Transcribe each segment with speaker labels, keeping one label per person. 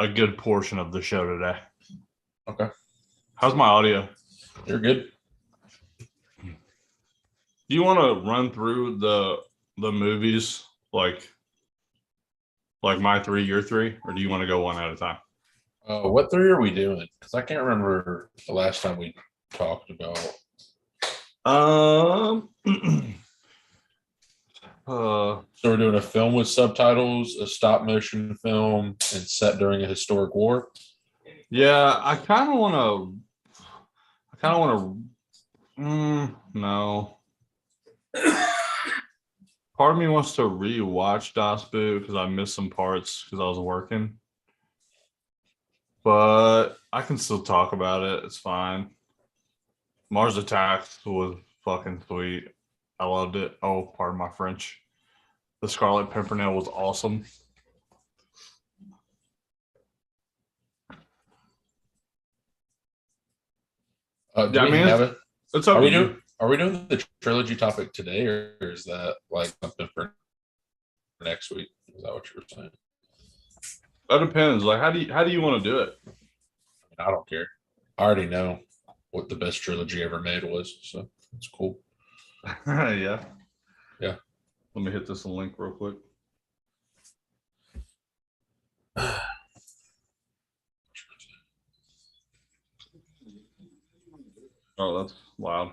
Speaker 1: a good portion of the show today.
Speaker 2: Okay.
Speaker 1: How's my audio?
Speaker 2: You're good.
Speaker 1: Do you want to run through the movies like my 3, your 3, or do you want to go one at a time?
Speaker 2: What 3 are we doing? Because I can't remember the last time we talked about. So we're doing a film with subtitles, a stop motion film, and set during a historic war.
Speaker 1: Yeah, I kind of want to. No. Part of me wants to rewatch Das Boot because I missed some parts because I was working. But I can still talk about it. It's fine. Mars Attacks was fucking sweet. I loved it. Oh, pardon my French. The Scarlet Pimpernell was awesome.
Speaker 2: Do we have it?
Speaker 1: It's up to you.
Speaker 2: Are we doing the trilogy topic today, or is that like something for next week? Is that what you were saying?
Speaker 1: That depends. Like, how do you want to do it?
Speaker 2: I don't care. I already know what the best trilogy ever made was, so it's cool.
Speaker 1: Yeah.
Speaker 2: Yeah.
Speaker 1: Let me hit this link real quick. Oh, that's loud.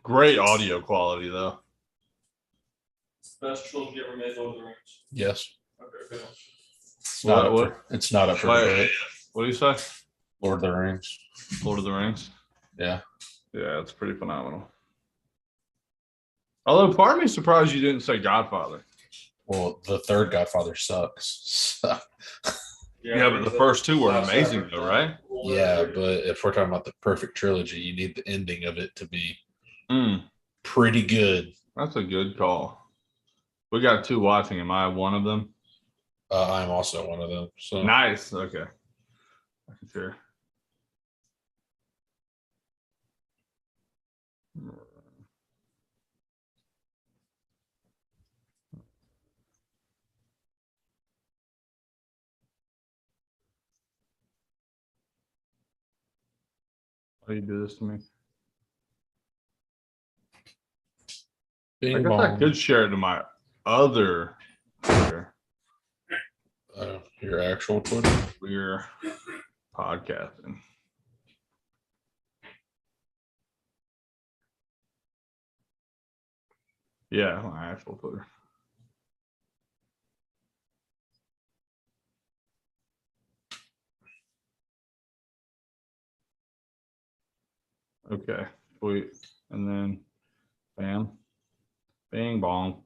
Speaker 1: Great audio quality, though.
Speaker 3: Best trilogy ever made, Lord of the Rings.
Speaker 2: Yes.
Speaker 3: Okay, good.
Speaker 2: It's not up for debate.
Speaker 1: What do you say?
Speaker 2: Lord of the Rings.
Speaker 1: Lord of the Rings?
Speaker 2: Yeah.
Speaker 1: Yeah, it's pretty phenomenal. Although part of me surprised you didn't say Godfather.
Speaker 2: Well, the third Godfather sucks.
Speaker 1: Yeah, but the first 2 were amazing, though, right?
Speaker 2: Yeah, but if we're talking about the perfect trilogy, you need the ending of it to be pretty good.
Speaker 1: That's a good call. We got 2 watching. Am I one of them?
Speaker 2: I'm also one of them. So
Speaker 1: nice. Okay. Sure. Why do you do this to me? I guess I could share it to my other Twitter.
Speaker 2: Your actual Twitter?
Speaker 1: We're podcasting. Yeah, my actual Twitter. Okay, sweet. And then, bam, bing, bong.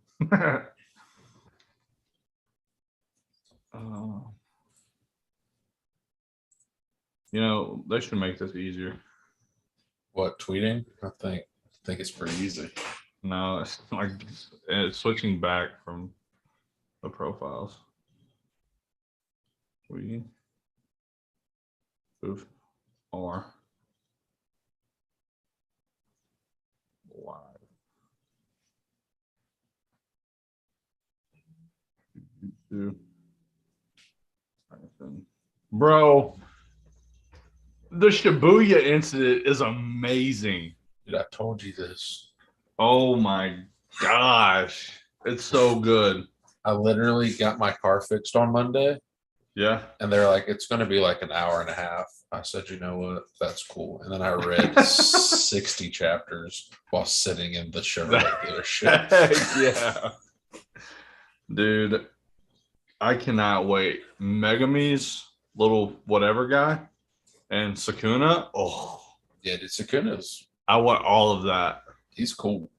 Speaker 1: They should make this easier.
Speaker 2: What, tweeting? I think it's pretty easy.
Speaker 1: No, it's like it's switching back from the profiles. We move or live. Bro, the Shibuya incident is amazing.
Speaker 2: Dude, I told you this.
Speaker 1: Oh my gosh. It's so good.
Speaker 2: I literally got my car fixed on Monday.
Speaker 1: Yeah.
Speaker 2: And they're like, it's going to be like an hour and a half. I said, you know what? That's cool. And then I read 60 chapters while sitting in the Chevrolet dealership.
Speaker 1: Yeah. Dude, I cannot wait. Megami's little whatever guy and Sakuna. Oh.
Speaker 2: Yeah, dude, Sakuna's.
Speaker 1: I want all of that.
Speaker 2: He's cool.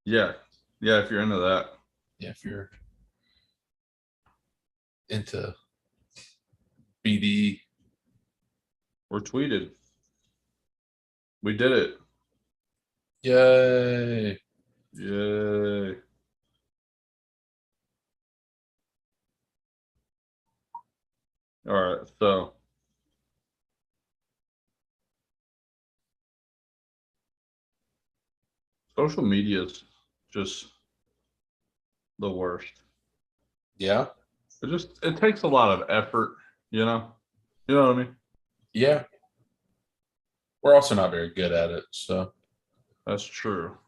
Speaker 1: Yeah. Yeah, if you're into that.
Speaker 2: Yeah, if you're into BD.
Speaker 1: We're tweeted. We did it.
Speaker 2: Yay.
Speaker 1: Yay. All right, so social media is just the worst.
Speaker 2: Yeah.
Speaker 1: It takes a lot of effort, You know what I mean.
Speaker 2: Yeah. We're also not very good at it, so
Speaker 1: That's true.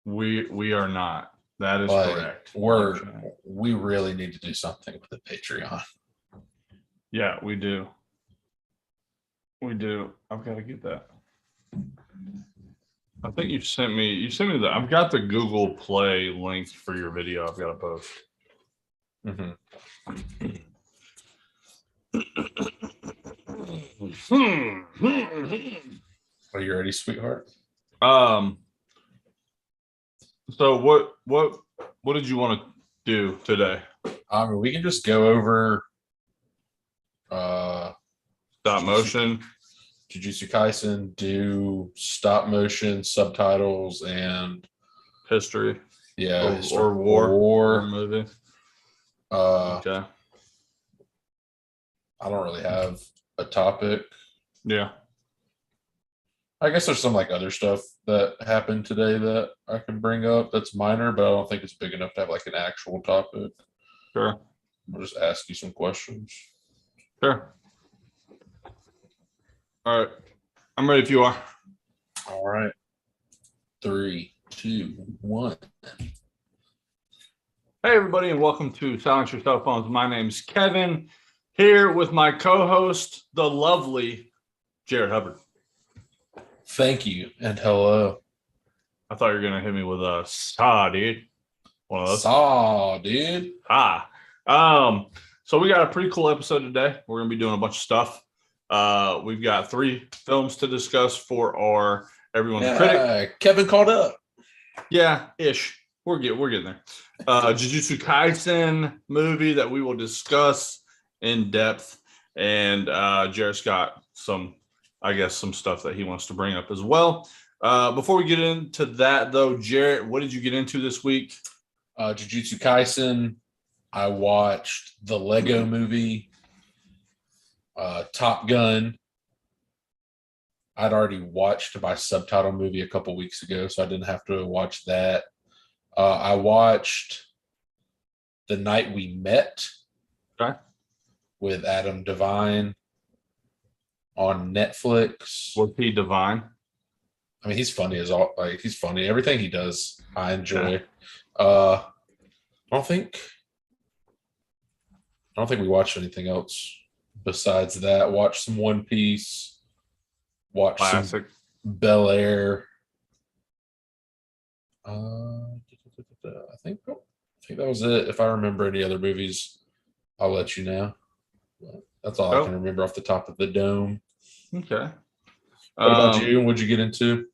Speaker 1: We are not. That is
Speaker 2: like
Speaker 1: correct.
Speaker 2: we really need to do something with the Patreon.
Speaker 1: Yeah, we do. We do. I've got to get that. I think you sent me the I've got the Google Play link for your video. I've got to post.
Speaker 2: Are you ready, sweetheart?
Speaker 1: So what did you want to do today?
Speaker 2: I mean, we can just go over
Speaker 1: Stop motion.
Speaker 2: Jujutsu Kaisen, do stop motion, subtitles, and
Speaker 1: History.
Speaker 2: or
Speaker 1: war movie. Okay.
Speaker 2: I don't really have a topic.
Speaker 1: Yeah.
Speaker 2: I guess there's some like other stuff that happened today that I can bring up that's minor, but I don't think it's big enough to have like an actual topic.
Speaker 1: Sure.
Speaker 2: I'll just ask you some questions.
Speaker 1: Sure. All right. I'm ready if you are.
Speaker 2: All right. 3, 2, 1.
Speaker 1: Hey, everybody, and welcome to Silence Your Cell Phones. My name's Kevin, here with my co-host, the lovely Jared Hubbard.
Speaker 2: Thank you, and hello.
Speaker 1: I thought you were going to hit me with a saw, dude. One of those.
Speaker 2: Saw, dude.
Speaker 1: So we got a pretty cool episode today. We're going to be doing a bunch of stuff. We've got 3 films to discuss for our Everyone's Critic.
Speaker 2: Kevin called up.
Speaker 1: Yeah, ish. We're getting there. Jujutsu Kaisen movie that we will discuss in depth, and Jared's got some stuff that he wants to bring up as well. Before we get into that, though, Jared, what did you get into this week?
Speaker 2: Jujutsu Kaisen. I watched the Lego movie, Top Gun. I'd already watched my subtitle movie a couple weeks ago, so I didn't have to watch that. I watched The Night We Met with Adam Devine on Netflix.
Speaker 1: Was he divine?
Speaker 2: I mean, he's funny as all. Like, he's funny. Everything he does, I enjoy. I don't think we watched anything else besides that. Watched some One Piece. Watched
Speaker 1: Classic.
Speaker 2: some Bel Air. I think that was it. If I remember any other movies, I'll let you know. That's all I can remember off the top of the dome.
Speaker 1: Okay.
Speaker 2: What about you? What'd you get into?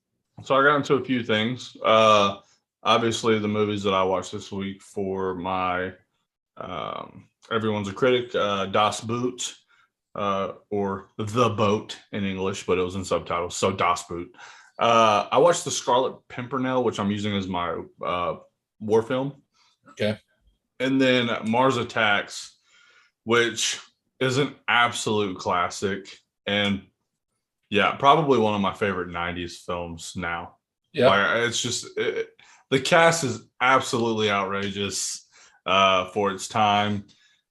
Speaker 1: So I got into a few things. Obviously, the movies that I watched this week for my Everyone's a Critic, Das Boot, or The Boat in English, but it was in subtitles, so Das Boot. I watched The Scarlet Pimpernell, which I'm using as my war film.
Speaker 2: Okay.
Speaker 1: And then Mars Attacks, which is an absolute classic. And yeah, probably one of my favorite 90s films now.
Speaker 2: Yeah.
Speaker 1: Like, it's just, the cast is absolutely outrageous for its time.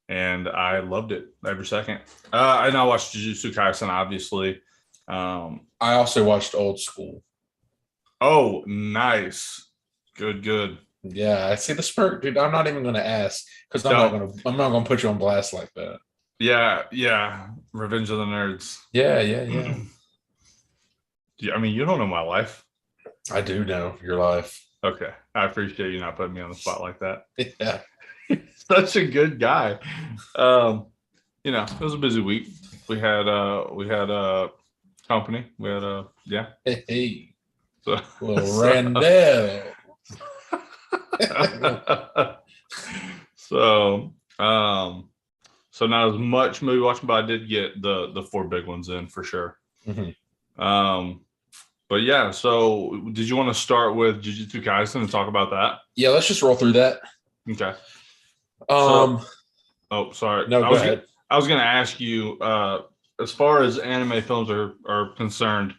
Speaker 1: And I loved it every second. I now watched Jujutsu Kaisen, obviously.
Speaker 2: I also watched Old School.
Speaker 1: Oh, nice. Good.
Speaker 2: Yeah, I see the smirk, dude. I'm not even going to ask because I'm not going to put you on blast like that.
Speaker 1: Yeah. Revenge of the Nerds.
Speaker 2: Yeah.
Speaker 1: Yeah, I mean, you don't know my life.
Speaker 2: I do know your life.
Speaker 1: Okay. I appreciate you not putting me on the spot like that.
Speaker 2: Yeah.
Speaker 1: Such a good guy. It was a busy week. We had company. We had
Speaker 2: Hey.
Speaker 1: So,
Speaker 2: Little Randall.
Speaker 1: So not as much movie watching, but I did get the 4 big ones in for sure.
Speaker 2: Mm-hmm.
Speaker 1: But yeah, so did you want to start with Jujutsu Kaisen and talk about that?
Speaker 2: Yeah, let's just roll through that.
Speaker 1: Okay. Sorry.
Speaker 2: No, go ahead.
Speaker 1: I was going to ask you, as far as anime films are concerned,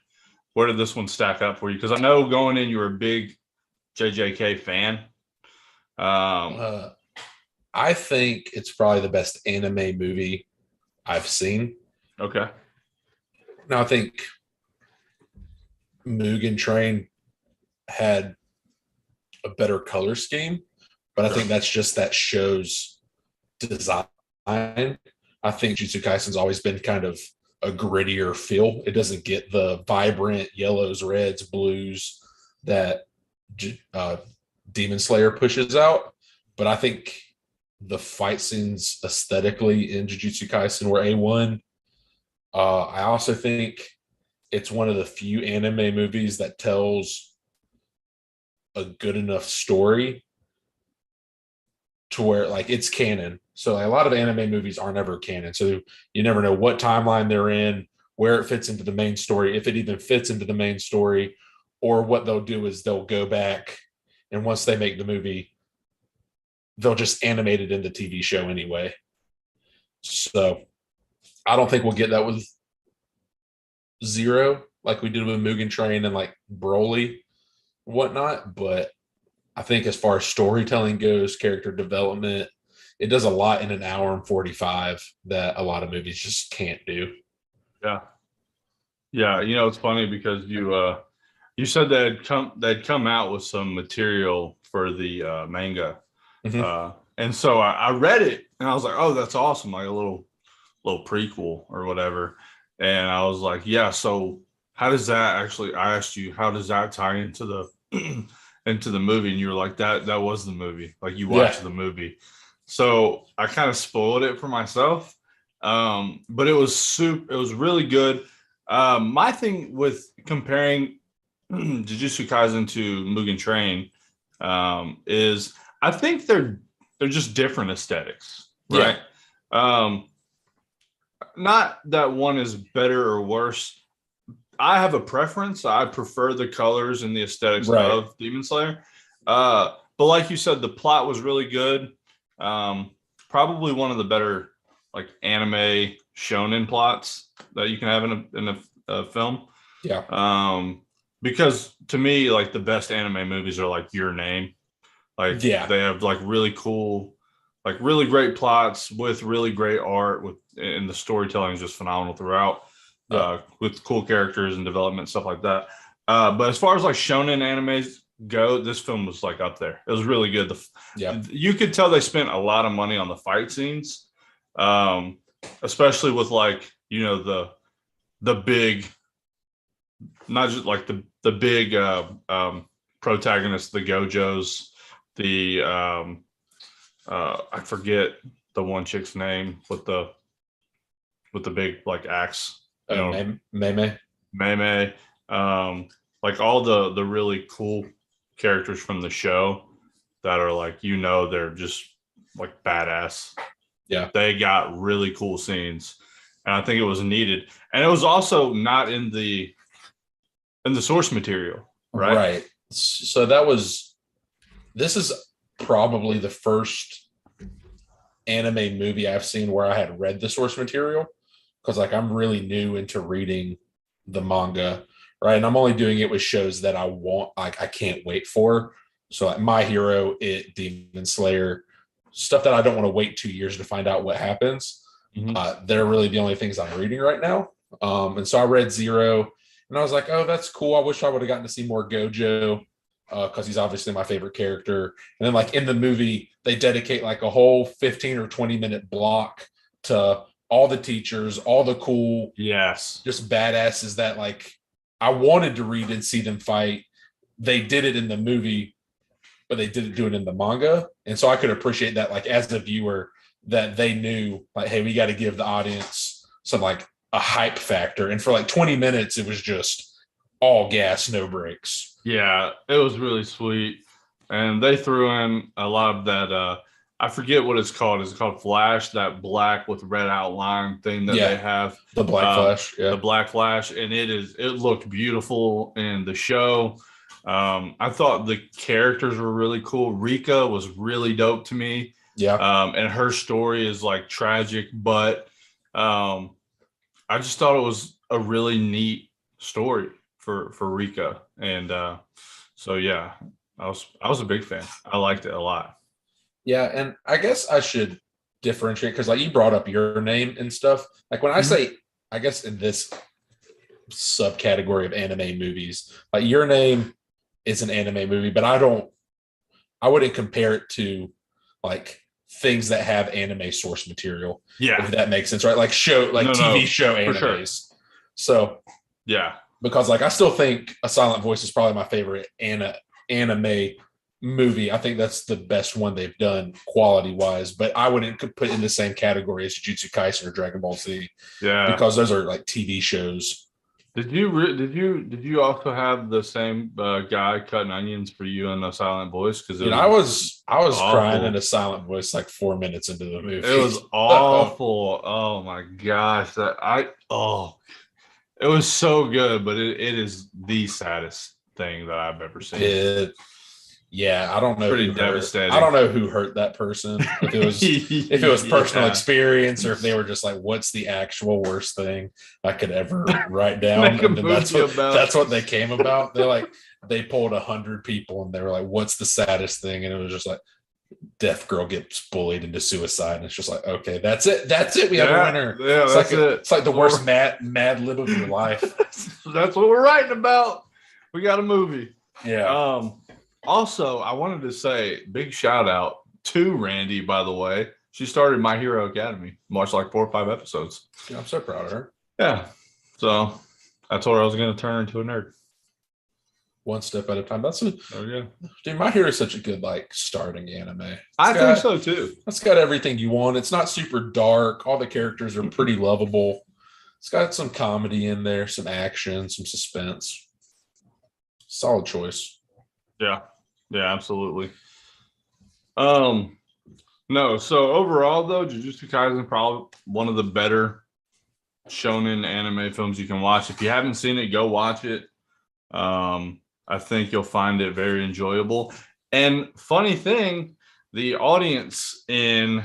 Speaker 1: where did this one stack up for you? Because I know going in, you were a big JJK fan.
Speaker 2: I think it's probably the best anime movie I've seen.
Speaker 1: Okay.
Speaker 2: Now I think Mugen Train had a better color scheme, but I
Speaker 1: Sure.
Speaker 2: think that's just that show's design. I think Jujutsu Kaisen's always been kind of a grittier feel. It doesn't get the vibrant yellows, reds, blues that Demon Slayer pushes out. But I think the fight scenes aesthetically in Jujutsu Kaisen were A1. I also think it's one of the few anime movies that tells a good enough story to where like it's canon. So like, a lot of anime movies are never canon. So you never know what timeline they're in, where it fits into the main story, if it even fits into the main story, or what they'll do is they'll go back and once they make the movie, they'll just animate it in the TV show anyway. So I don't think we'll get that with Zero like we did with Mugen Train and like Broly, whatnot. But I think as far as storytelling goes, character development, it does a lot in an hour and 45 that a lot of movies just can't do.
Speaker 1: Yeah. Yeah. You know, it's funny because you said they'd come out with some material for the manga.
Speaker 2: Mhm.
Speaker 1: And so I read it and I was like, oh, that's awesome. Like a little prequel or whatever. And I was like, yeah, so how does that actually, I asked you, how does that tie into the into the movie? And you were like, that was the movie. Like you watched
Speaker 2: Yeah.
Speaker 1: the movie. So I kind of spoiled it for myself. But it was really good. My thing with comparing Jujutsu Kaisen to Mugen Train is I think they're just different aesthetics, right? Um, not that one is better or worse. I have a preference. I prefer the colors and the aesthetics
Speaker 2: Right.
Speaker 1: of Demon Slayer. But like you said, the plot was really good. Probably one of the better like anime shonen plots that you can have in a film.
Speaker 2: Yeah.
Speaker 1: Because to me, like the best anime movies are like Your Name. Like
Speaker 2: Yeah.
Speaker 1: they have like really cool, like really great plots with really great art and the storytelling is just phenomenal throughout.
Speaker 2: Yeah.
Speaker 1: With cool characters and development stuff like that. But as far as like shonen animes go, this film was like up there. It was really good.
Speaker 2: Yeah.
Speaker 1: You could tell they spent a lot of money on the fight scenes, especially with like the big, not just like the big protagonists, the Gojos, the I forget the one chick's name with the big like axe,
Speaker 2: Meme.
Speaker 1: Mei, like all the really cool characters from the show that are like they're just like badass.
Speaker 2: Yeah.
Speaker 1: They got really cool scenes, and I think it was needed, and it was also not in the source material, right?
Speaker 2: Right. So this is probably the first anime movie I've seen where I had read the source material because like I'm really new into reading the manga, right? And I'm only doing it with shows that I want, like I can't wait for. So like My Hero, Demon Slayer, stuff that I don't want to wait 2 years to find out what happens.
Speaker 1: Mm-hmm.
Speaker 2: They're really the only things I'm reading right now. And so I read Zero, and I was like, oh, that's cool. I wish I would have gotten to see more Gojo because he's obviously my favorite character. And then like in the movie, they dedicate like a whole 15 or 20-minute block to all the teachers, all the cool,
Speaker 1: Yes.
Speaker 2: just badasses that like I wanted to read and see them fight. They did it in the movie, but they didn't do it in the manga. And so I could appreciate that, like as a viewer, that they knew, like, hey, we got to give the audience some like a hype factor. And for like 20 minutes, it was just all gas, no brakes.
Speaker 1: Yeah, it was really sweet. And they threw in a lot of that I forget what it's called. It's called Flash, that black with red outline thing that they have.
Speaker 2: The Black Flash. Yeah.
Speaker 1: The Black Flash. And it looked beautiful in the show. I thought the characters were really cool. Rika was really dope to me.
Speaker 2: Yeah.
Speaker 1: And her story is like tragic, but I just thought it was a really neat story for Rika. And so yeah, I was a big fan. I liked it a lot.
Speaker 2: Yeah, and I guess I should differentiate because like you brought up Your Name and stuff. Like when I say, I guess in this subcategory of anime movies, like Your Name is an anime movie, but I wouldn't compare it to like things that have anime source material.
Speaker 1: Yeah.
Speaker 2: If that makes sense, right? Like TV show
Speaker 1: for
Speaker 2: animes.
Speaker 1: sure.
Speaker 2: So
Speaker 1: Yeah.
Speaker 2: because like I still think A Silent Voice is probably my favorite anime movie. I think that's the best one they've done quality wise, but I wouldn't put in the same category as Jujutsu Kaisen or Dragon Ball Z.
Speaker 1: Yeah.
Speaker 2: Because those are like TV shows.
Speaker 1: Did you also have the same guy cutting onions for you in A Silent Voice? Because
Speaker 2: I was crying in
Speaker 1: awful.
Speaker 2: A Silent Voice like 4 minutes into the movie.
Speaker 1: It was awful. Oh my gosh. It was so good, but it is the saddest thing that I've ever seen.
Speaker 2: Yeah, I don't know.
Speaker 1: Pretty devastating.
Speaker 2: I don't know who hurt that person. If it was personal experience, or if they were just like, "What's the actual worst thing I could ever write down?"
Speaker 1: Make a
Speaker 2: And then
Speaker 1: movie about.
Speaker 2: that's what they came about. They pulled 100 people, and they were like, "What's the saddest thing?" And it was just like, deaf girl gets bullied into suicide, and it's just like, okay, that's it. We have a winner.
Speaker 1: Yeah,
Speaker 2: It's like the worst mad lib of your life.
Speaker 1: That's what we're writing about. We got a movie.
Speaker 2: Yeah.
Speaker 1: Also, I wanted to say big shout out to Randy, by the way. She started My Hero Academy, watched like 4 or 5 episodes.
Speaker 2: Yeah, I'm so proud of her.
Speaker 1: Yeah. So I told her I was going to turn her into a nerd.
Speaker 2: One step at a time. Dude, My Hero is such a good like starting anime.
Speaker 1: I think so too.
Speaker 2: It's got everything you want. It's not super dark. All the characters are pretty lovable. It's got some comedy in there, some action, some suspense. Solid choice.
Speaker 1: Yeah, absolutely. No, so overall though, Jujutsu Kaisen probably one of the better shonen anime films you can watch. If you haven't seen it, go watch it. I think you'll find it very enjoyable. And funny thing, the audience in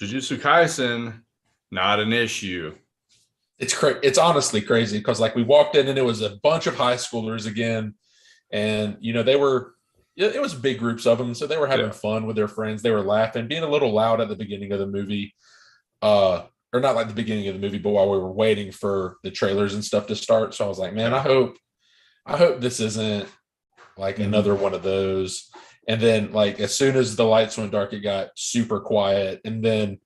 Speaker 1: Jujutsu Kaisen, not an issue.
Speaker 2: It's honestly crazy because like we walked in and it was a bunch of high schoolers again. And, it was big groups of them. So they were having fun with their friends. They were laughing, being a little loud at the beginning of the movie. Or not like the beginning of the movie, but while we were waiting for the trailers and stuff to start. So I was like, man, I hope this isn't like another one of those. And then like as soon as the lights went dark, it got super quiet. And then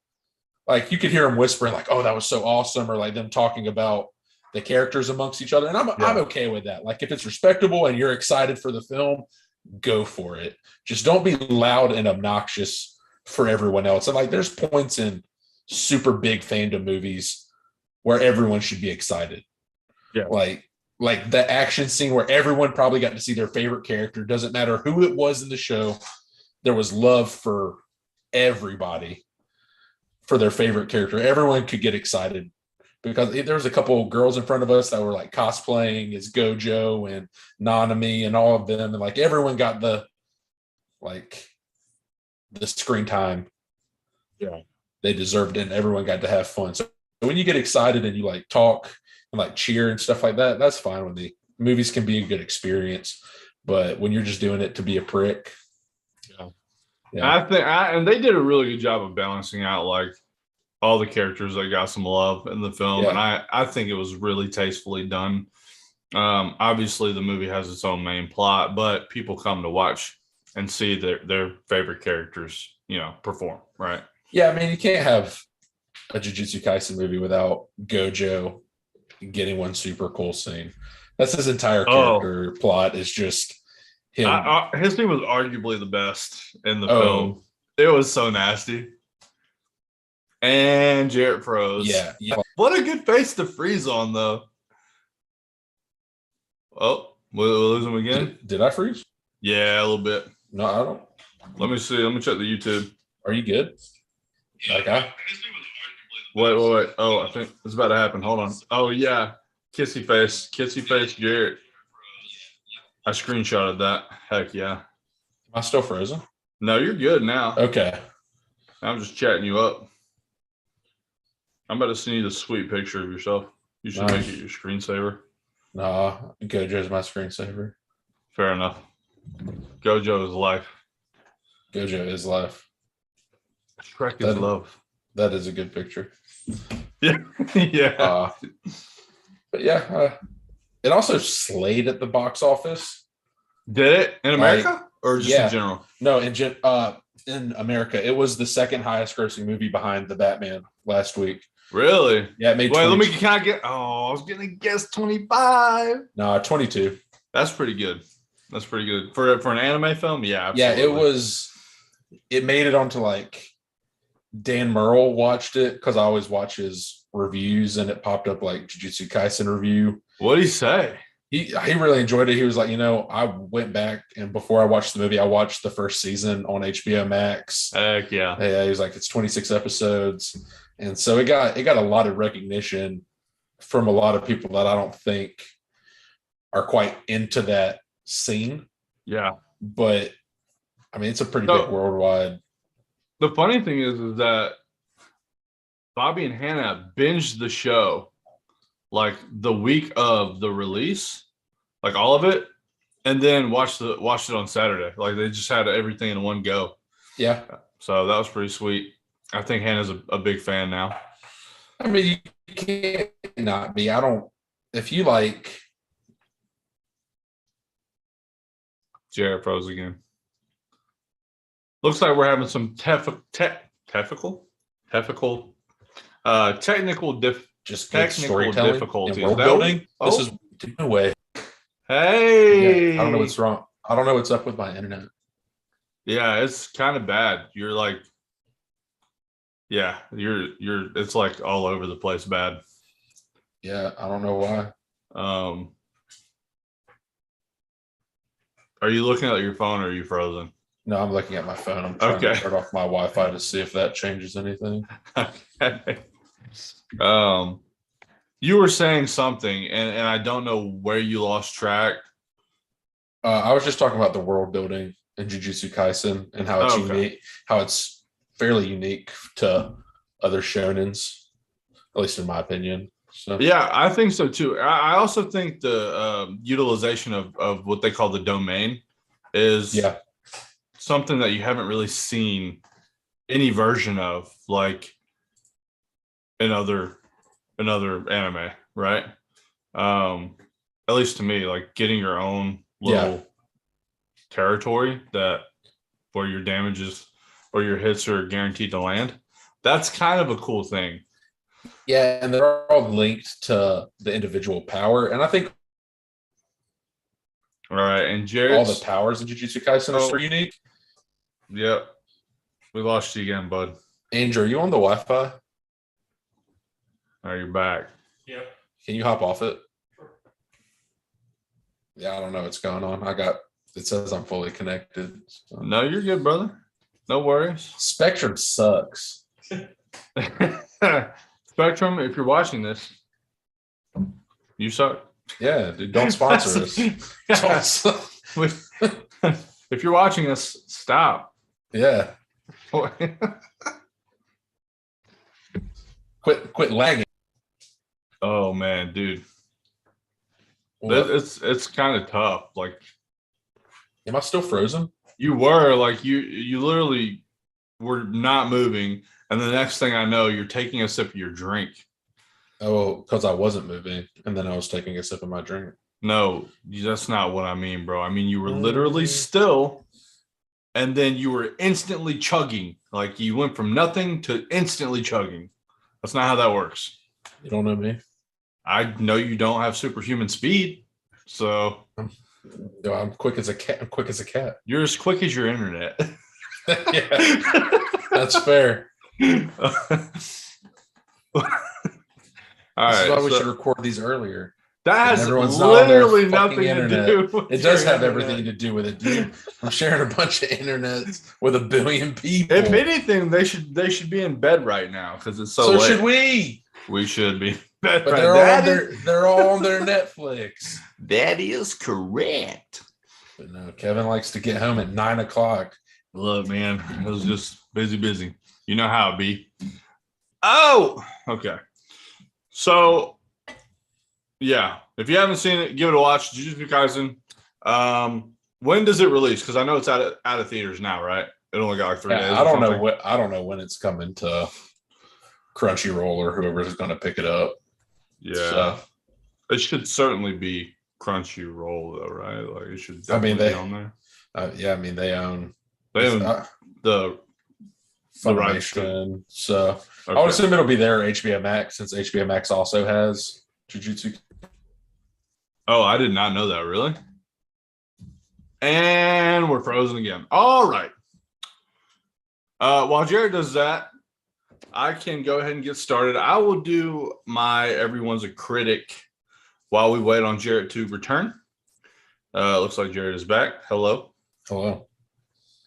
Speaker 2: like you could hear them whispering like, oh, that was so awesome. Or like them talking about the characters amongst each other. And I'm okay with that. Like if it's respectable and you're excited for the film, go for it. Just don't be loud and obnoxious for everyone else. And like there's points in super big fandom movies where everyone should be excited.
Speaker 1: Yeah.
Speaker 2: Like the action scene where everyone probably got to see their favorite character. Doesn't matter who it was in the show. There was love for everybody for their favorite character. Everyone could get excited. Because there was a couple of girls in front of us that were like cosplaying as Gojo and Nanami and all of them. And like everyone got the screen time.
Speaker 1: Yeah.
Speaker 2: They deserved it and everyone got to have fun. So when you get excited and you like talk and like cheer and stuff like that, that's fine with me. Movies can be a good experience. But when you're just doing it to be a prick.
Speaker 1: Yeah. I think and they did a really good job of balancing out like all the characters that got some love in the film. Yeah. And I think it was really tastefully done. Obviously the movie has its own main plot, but people come to watch and see their favorite characters, perform, right?
Speaker 2: Yeah, I mean, you can't have a Jujutsu Kaisen movie without Gojo getting one super cool scene. That's his entire character plot is just him.
Speaker 1: His scene was arguably the best in the film. It was so nasty. And Jarrett froze.
Speaker 2: Yeah.
Speaker 1: What a good face to freeze on, though. Oh, we'll lose him again.
Speaker 2: Did I freeze?
Speaker 1: Yeah, a little bit.
Speaker 2: No, I don't.
Speaker 1: Let me see. Let me check the YouTube.
Speaker 2: Are you good?
Speaker 1: Yeah. Wait. Oh, I think it's about to happen. Hold on. Oh, yeah. Kissy face, Jarrett. I screenshotted that. Heck yeah.
Speaker 2: Am I still frozen?
Speaker 1: No, you're good now.
Speaker 2: Okay.
Speaker 1: I'm just chatting you up. I'm about to send you the sweet picture of yourself. You should make it your screensaver.
Speaker 2: Nah, Gojo's my screensaver.
Speaker 1: Fair enough. Gojo is life.
Speaker 2: Gojo is life.
Speaker 1: Shrek is love.
Speaker 2: That is a good picture.
Speaker 1: Yeah. Yeah.
Speaker 2: But yeah, it also slayed at the box office.
Speaker 1: Did it in America or just in general?
Speaker 2: No, in America, it was the second highest grossing movie behind The Batman last week.
Speaker 1: Really?
Speaker 2: Yeah, it made.
Speaker 1: Wait, let me. Can I get? Oh, I was gonna guess 25.
Speaker 2: No, 22.
Speaker 1: That's pretty good. That's pretty good for an anime film. Yeah, absolutely.
Speaker 2: Yeah, it was. It made it onto like Dan Murrell watched it because I always watch his reviews, and it popped up like Jujutsu Kaisen review.
Speaker 1: What did he say?
Speaker 2: He really enjoyed it. He was like, I went back and before I watched the movie, I watched the first season on HBO Max.
Speaker 1: Heck yeah.
Speaker 2: Yeah, he was like, it's 26 episodes. And so it got a lot of recognition from a lot of people that I don't think are quite into that scene.
Speaker 1: Yeah.
Speaker 2: But I mean, it's a pretty big worldwide.
Speaker 1: The funny thing is that Bobby and Hannah binged the show like the week of the release, like all of it, and then watched it on Saturday. Like they just had everything in one go.
Speaker 2: Yeah.
Speaker 1: So that was pretty sweet. I think Hannah's a big fan now.
Speaker 2: I mean, you can't not be. If you like.
Speaker 1: Jared froze again. Looks like we're having some technical difficulties.
Speaker 2: World building. This is no way.
Speaker 1: Hey,
Speaker 2: yeah, I don't know what's wrong. I don't know what's up with my internet.
Speaker 1: Yeah, it's kind of bad. You're like, yeah, you're. It's like all over the place. Bad.
Speaker 2: Yeah, I don't know why.
Speaker 1: Are you looking at your phone or are you frozen?
Speaker 2: No, I'm looking at my phone. I'm trying to turn off my Wi-Fi to see if that changes anything.
Speaker 1: Okay. You were saying something, and I don't know where you lost track.
Speaker 2: I was just talking about the world building in Jujutsu Kaisen and how it's unique, how it's fairly unique to other shonens, at least in my opinion. So
Speaker 1: yeah, I think so too. I also think the utilization of what they call the domain is something that you haven't really seen any version of, like in other anime, right? At least to me, like getting your own little territory where your damages or your hits are guaranteed to land. That's kind of a cool thing.
Speaker 2: Yeah, and they're all linked to the individual power, and I think
Speaker 1: all right, and Jared,
Speaker 2: all the powers in Jujutsu Kaisen are so unique.
Speaker 1: Yep, we lost you again, bud.
Speaker 2: Andrew, are you on the Wi-Fi?
Speaker 1: All right, you're back.
Speaker 3: Yep.
Speaker 2: Can you hop off it? Yeah, I don't know what's going on. It says I'm fully connected. So.
Speaker 1: No, you're good, brother. No worries.
Speaker 2: Spectrum sucks.
Speaker 1: Spectrum, if you're watching this, you suck.
Speaker 2: Yeah, dude, don't sponsor us.
Speaker 1: If you're watching us, stop.
Speaker 2: Yeah. Quit lagging.
Speaker 1: Oh man, dude. It's kind of tough. Like,
Speaker 2: am I still frozen?
Speaker 1: You were like you literally were not moving, and the next thing I know, you're taking a sip of your drink.
Speaker 2: Oh, because I wasn't moving, and then I was taking a sip of my drink.
Speaker 1: No, that's not what I mean, bro. I mean you were literally still, and then you were instantly chugging. Like you went from nothing to instantly chugging. That's not how that works.
Speaker 2: You don't know me.
Speaker 1: I know you don't have superhuman speed, so
Speaker 2: I'm quick as a cat. I'm quick as a cat.
Speaker 1: You're as quick as your internet.
Speaker 2: Yeah, that's fair.
Speaker 1: All right,
Speaker 2: this is why we should record these earlier.
Speaker 1: That has literally nothing to do with
Speaker 2: it. Does have everything to do with it, dude. I'm sharing a bunch of internets with 1 billion people.
Speaker 1: If anything, they should be in bed right now because it's so late.
Speaker 2: So should we?
Speaker 1: We should be. But
Speaker 2: they're all on their Netflix.
Speaker 1: That is correct.
Speaker 2: But no, Kevin likes to get home at 9 o'clock.
Speaker 1: Look, man, it was just busy. You know how it be. Oh, okay. So, yeah, if you haven't seen it, give it a watch. Jujutsu Kaisen. When does it release? Because I know it's out of theaters now, right? It only got like 3 days.
Speaker 2: I don't know I don't know when it's coming to Crunchyroll or whoever's going to pick it up.
Speaker 1: Yeah,
Speaker 2: So,
Speaker 1: it should certainly be Crunchyroll though, right? Like it should
Speaker 2: I mean,
Speaker 1: definitely be on there.
Speaker 2: yeah, I mean, they own
Speaker 1: They own the rights to.
Speaker 2: Funimation. So I would
Speaker 1: Okay.
Speaker 2: assume it'll be there HBO Max, since HBO Max also has Jujutsu.
Speaker 1: Oh, I did not know that. Really? And we're frozen again. All right. While Jared does that, I can go ahead and get started. I will do my Everyone's a Critic while we wait on Jared to return. Looks like Jared is back. Hello.
Speaker 2: Hello.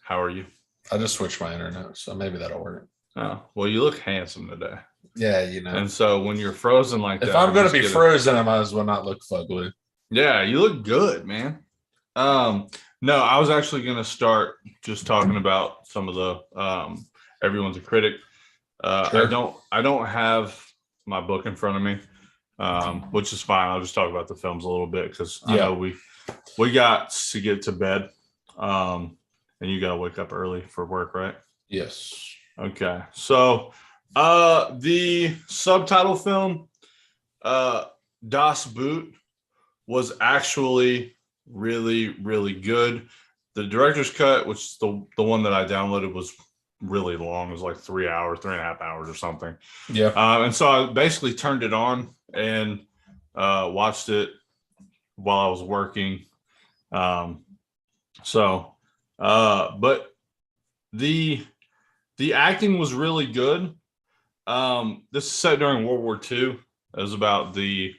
Speaker 1: How are you?
Speaker 2: I just switched my internet, so maybe that'll work.
Speaker 1: Oh, well, you look handsome today.
Speaker 2: Yeah, you know.
Speaker 1: And so when you're frozen like that,
Speaker 2: If I'm going to be
Speaker 1: just
Speaker 2: frozen, I might as well not look fugly.
Speaker 1: yeah, you look good, man. No, I was actually going to start just talking about some of the Everyone's a Critic.
Speaker 2: Sure.
Speaker 1: I don't have my book in front of me, which is fine. I'll just talk about the films a little bit because I know we got to get to bed, and you got to wake up early for work, right?
Speaker 2: Yes.
Speaker 1: Okay, so the subtitle film, Das Boot, was actually really, really good. The director's cut, which is the one that I downloaded, was really long. It was like 3 hours, 3.5 hours or something.
Speaker 2: Yeah.
Speaker 1: And so I basically turned it on and watched it while I was working. But the acting was really good. This is set during World War II. It was about the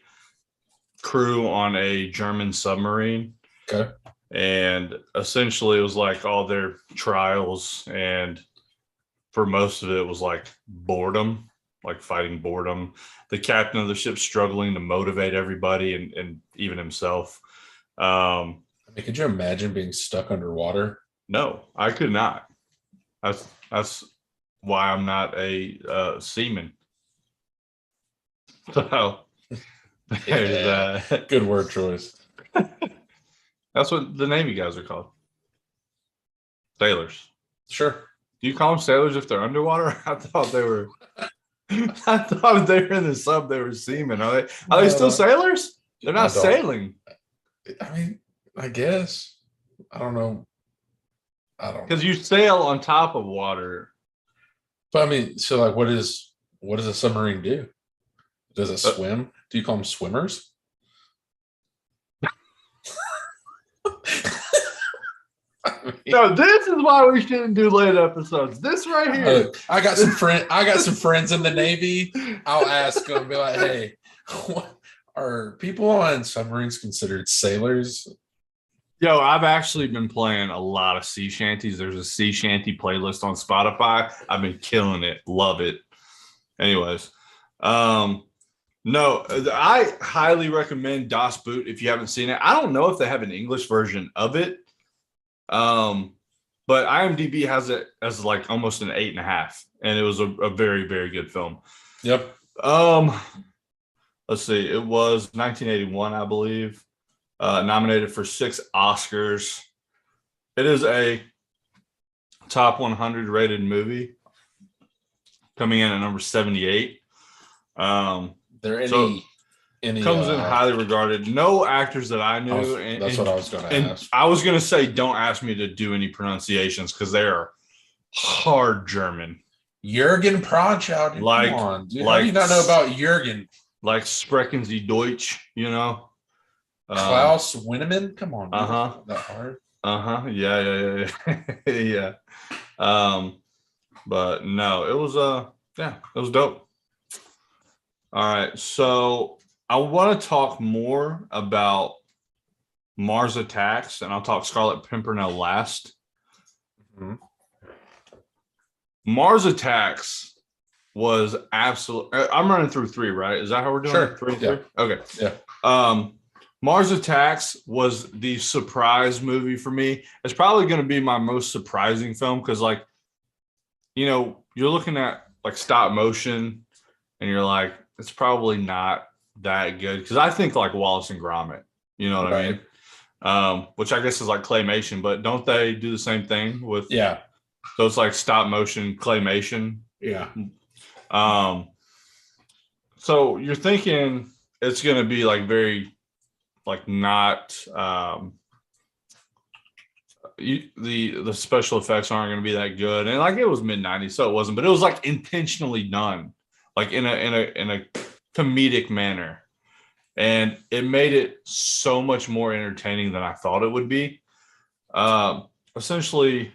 Speaker 1: crew on a German submarine.
Speaker 2: Okay.
Speaker 1: And essentially it was like all their trials, and for most of it was like boredom, like fighting boredom. The captain of the ship struggling to motivate everybody and even himself.
Speaker 2: I mean, could you imagine being stuck underwater?
Speaker 1: No, I could not. That's why I'm not a seaman. So there's that.
Speaker 2: Good word choice.
Speaker 1: That's what the Navy guys are called. Sailors.
Speaker 2: Sure.
Speaker 1: Do you call them sailors if they're underwater? I thought they were. I thought if they were in the sub, they were seamen. Are they still sailors? They're not sailing.
Speaker 2: I mean, I guess. I don't know.
Speaker 1: Because you sail on top of water.
Speaker 2: But I mean, so like, what does a submarine do? Does it swim? Do you call them swimmers?
Speaker 1: No, this is why we shouldn't do late episodes. This right here.
Speaker 2: I got some friends in the Navy. I'll ask them, be like, hey, are people on submarines considered sailors?
Speaker 1: Yo, I've actually been playing a lot of sea shanties. There's a sea shanty playlist on Spotify. I've been killing it. Love it. Anyways, no, I highly recommend Das Boot if you haven't seen it. I don't know if they have an English version of it. But IMDb has it as like almost an 8.5, and it was a very, very good film.
Speaker 2: Yep.
Speaker 1: Let's see. It was 1981, I believe. Nominated for 6 Oscars. It is a top 100 rated movie, coming in at number 78. Comes in highly regarded. No actors that I knew.
Speaker 2: That's what I was going to ask.
Speaker 1: I was going to say, don't ask me to do any pronunciations because they are hard German.
Speaker 2: Jürgen Prochnow. Come on, dude. How do you not know about Jürgen?
Speaker 1: Like Sprechen Sie Deutsch, you know?
Speaker 2: Klaus Winneman? Come on, dude.
Speaker 1: Uh-huh.
Speaker 2: That hard?
Speaker 1: Uh-huh. Yeah. Yeah. But no, it was it was dope. All right, so I want to talk more about Mars Attacks, and I'll talk Scarlet Pimpernel last.
Speaker 2: Mm-hmm.
Speaker 1: Mars Attacks was absolute. I'm running through 3, right? Is that how we're doing
Speaker 2: Sure.
Speaker 1: it? 3 and
Speaker 2: Yeah.
Speaker 1: 3? Okay.
Speaker 2: Yeah.
Speaker 1: Mars Attacks was the surprise movie for me. It's probably going to be my most surprising film because, like, you know, you're looking at like stop motion, and you're like, it's probably not that good because I think like Wallace and Gromit, you know what I mean? Which I guess is like claymation, but don't they do the same thing with?
Speaker 2: Yeah.
Speaker 1: So it's like stop motion claymation.
Speaker 2: Yeah.
Speaker 1: So you're thinking it's going to be like very, like not, the special effects aren't going to be that good. And like it was mid-90s, so it wasn't, but it was like intentionally done, like in a comedic manner. And it made it so much more entertaining than I thought it would be. Essentially,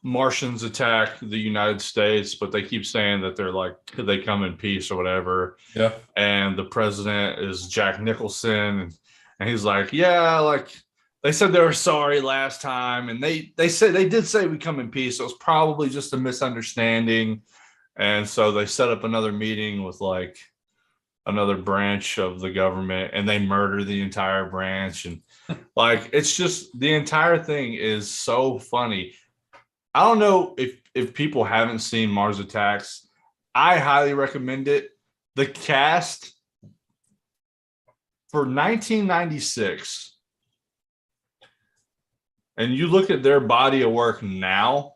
Speaker 1: Martians attack the United States, but they keep saying that they're like they come in peace or whatever.
Speaker 2: Yeah.
Speaker 1: And the president is Jack Nicholson, and he's like, yeah, like they said they were sorry last time, and they said they did say we come in peace, so it's probably just a misunderstanding. And so they set up another meeting with like another branch of the government, and they murder the entire branch. And like it's just the entire thing is so funny. I don't know if people haven't seen Mars Attacks. I highly recommend it. The cast for 1996, and you look at their body of work now.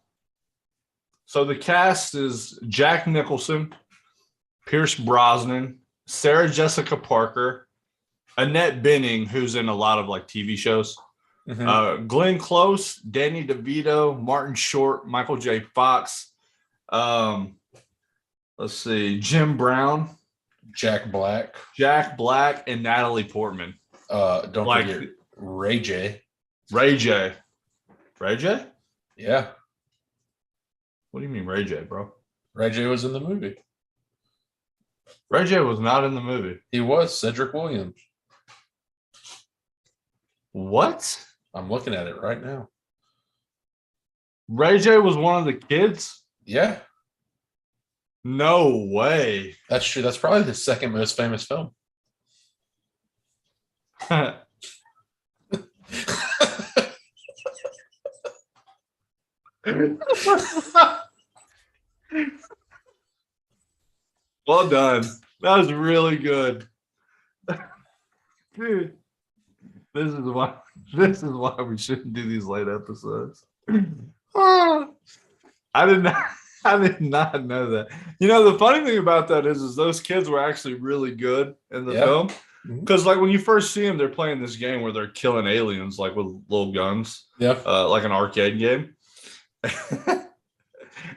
Speaker 1: So the cast is Jack Nicholson, Pierce Brosnan, Sarah Jessica Parker, Annette Bening, who's in a lot of like TV shows, Glenn Close, Danny DeVito, Martin Short, Michael J. Fox. Let's see, Jim Brown,
Speaker 2: Jack Black,
Speaker 1: and Natalie Portman.
Speaker 2: Don't forget Ray J.
Speaker 1: Ray J. Ray J?
Speaker 2: Yeah.
Speaker 1: What do you mean Ray J, bro?
Speaker 2: Ray J was in the movie.
Speaker 1: Ray J was not in the movie.
Speaker 2: He was Cedric Williams.
Speaker 1: What?
Speaker 2: I'm looking at it right now.
Speaker 1: Ray J was one of the kids?
Speaker 2: Yeah.
Speaker 1: No way.
Speaker 2: That's true. That's probably the second most famous film.
Speaker 1: Well done. That was really good. Dude, this is why we shouldn't do these late episodes. I did not know that. You know, the funny thing about that is those kids were actually really good in the film. Because like when you first see them, they're playing this game where they're killing aliens like with little guns.
Speaker 2: Yeah.
Speaker 1: Like an arcade game.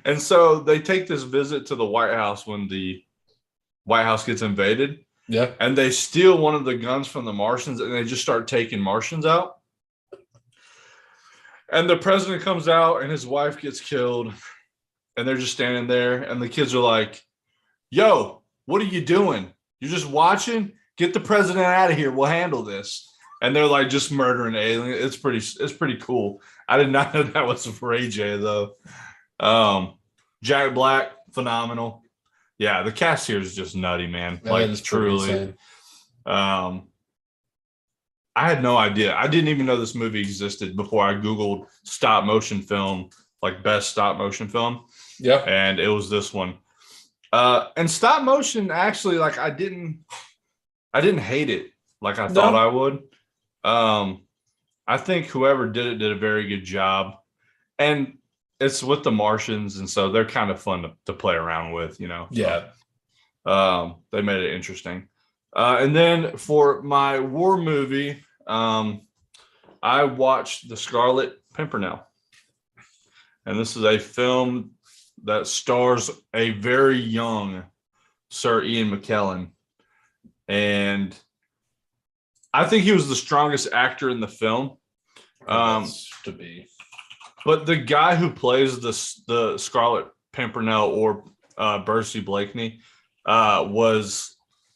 Speaker 1: And so they take this visit to the White House when the White House gets invaded.
Speaker 2: Yeah.
Speaker 1: And they steal one of the guns from the Martians, and they just start taking Martians out. And the president comes out and his wife gets killed. And they're just standing there. And the kids are like, yo, what are you doing? You're just watching? Get the president out of here. We'll handle this. And they're like just murdering aliens. It's pretty cool. I did not know that was Ray J, though. Jack Black, phenomenal. Yeah, the cast here is just nutty, man.
Speaker 2: Yeah,
Speaker 1: like truly. I had no idea. I didn't even know this movie existed before I Googled stop motion film, like best stop motion film.
Speaker 2: Yeah.
Speaker 1: And it was this one. And stop motion, actually, like I didn't hate it like I thought I would. I think whoever did it did a very good job. And it's with the Martians, and so they're kind of fun to play around with, you know.
Speaker 2: Yeah.
Speaker 1: They made it interesting. And then for my war movie, I watched The Scarlet Pimpernell. And this is a film that stars a very young Sir Ian McKellen. And I think he was the strongest actor in the film.
Speaker 2: To be.
Speaker 1: But the guy who plays the Scarlet Pimpernel or Percy Blakeney was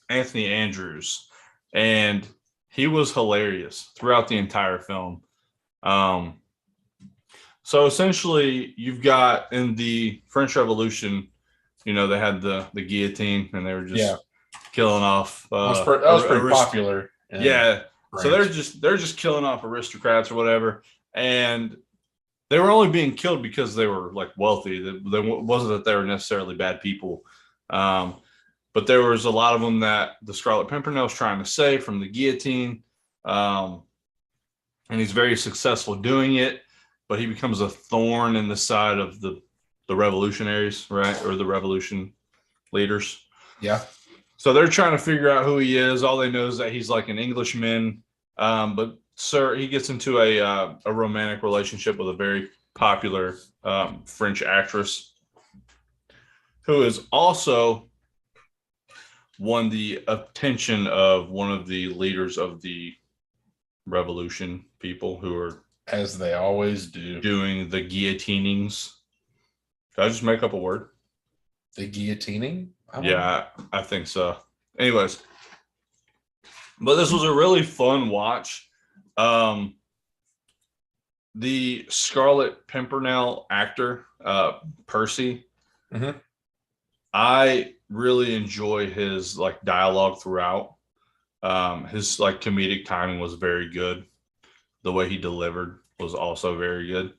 Speaker 1: Anthony Andrews, and he was hilarious throughout the entire film. So essentially, you've got in the French Revolution, you know, they had the guillotine, and they were just killing off.
Speaker 2: That was pretty popular.
Speaker 1: Yeah.
Speaker 2: France.
Speaker 1: So they're just killing off aristocrats or whatever, and they were only being killed because they were like wealthy. They wasn't that they were necessarily bad people. But there was a lot of them that the Scarlet Pimpernel was trying to save from the guillotine. And he's very successful doing it. but he becomes a thorn in the side of the revolutionaries, right? Or the revolution leaders.
Speaker 2: Yeah.
Speaker 1: So they're trying to figure out who he is. All they know is that he's like an Englishman. But sir, he gets into a romantic relationship with a very popular French actress who is also won the attention of one of the leaders of the revolution people who are,
Speaker 2: As they always do.
Speaker 1: doing the guillotinings. Did I just make up a word?
Speaker 2: The guillotining? I don't know.
Speaker 1: Yeah, I think so. Anyways, but this was a really fun watch. The Scarlet Pimpernell actor, Percy,
Speaker 2: Mhm.
Speaker 1: I really enjoy his like dialogue throughout. His like comedic timing was very good. The way he delivered was also very good.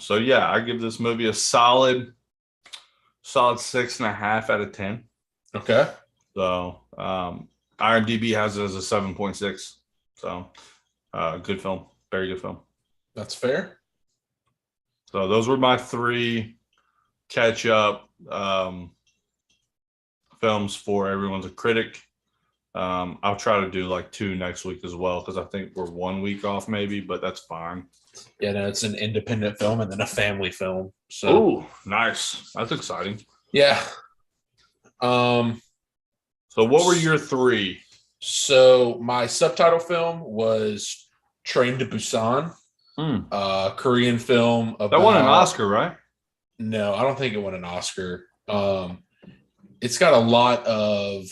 Speaker 1: So yeah, I give this movie a solid 6.5 out of 10.
Speaker 2: Okay.
Speaker 1: So IMDb has it as a 7.6. So good film, very good film.
Speaker 2: That's fair.
Speaker 1: So those were my 3 catch up films for Everyone's a Critic. I'll try to do like 2 next week as well because I think we're 1 week off maybe, but that's fine.
Speaker 2: Yeah, no, it's an independent film and then a family film. So
Speaker 1: Oh, nice. That's exciting.
Speaker 2: yeah.
Speaker 1: So what were your 3?
Speaker 2: So my subtitle film was Train to Busan, Korean film about,
Speaker 1: That won an Oscar, right?
Speaker 2: No, I don't think it won an Oscar. It's got a lot of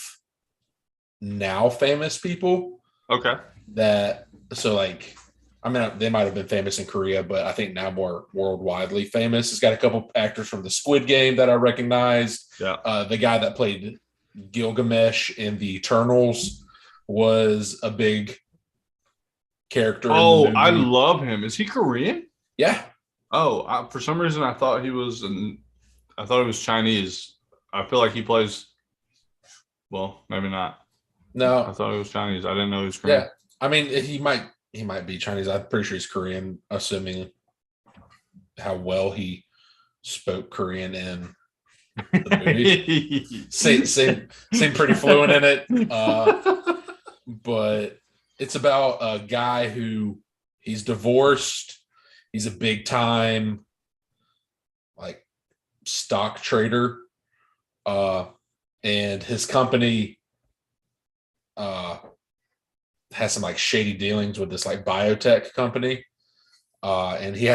Speaker 2: now famous people
Speaker 1: Okay.
Speaker 2: that, so like, I mean, they might have been famous in Korea, but I think now more worldwidely famous. It's got a couple actors from the Squid Game that I recognized.
Speaker 1: Yeah.
Speaker 2: The guy that played Gilgamesh in the Eternals was a big character.
Speaker 1: Oh,
Speaker 2: in the
Speaker 1: I
Speaker 2: movie.
Speaker 1: love him. Is he Korean?
Speaker 2: Yeah.
Speaker 1: Oh, for some reason I thought he was Chinese. I feel like he plays. Well, maybe not. I
Speaker 2: No.
Speaker 1: thought he was Chinese. I didn't know he was Korean.
Speaker 2: Yeah. I mean, he might be Chinese. I'm pretty sure he's Korean, assuming how well he spoke Korean in the movie. Seemed pretty fluent in it. But it's about a guy who he's divorced. He's a big time like stock trader. And his company has some like shady dealings with this like biotech company. And he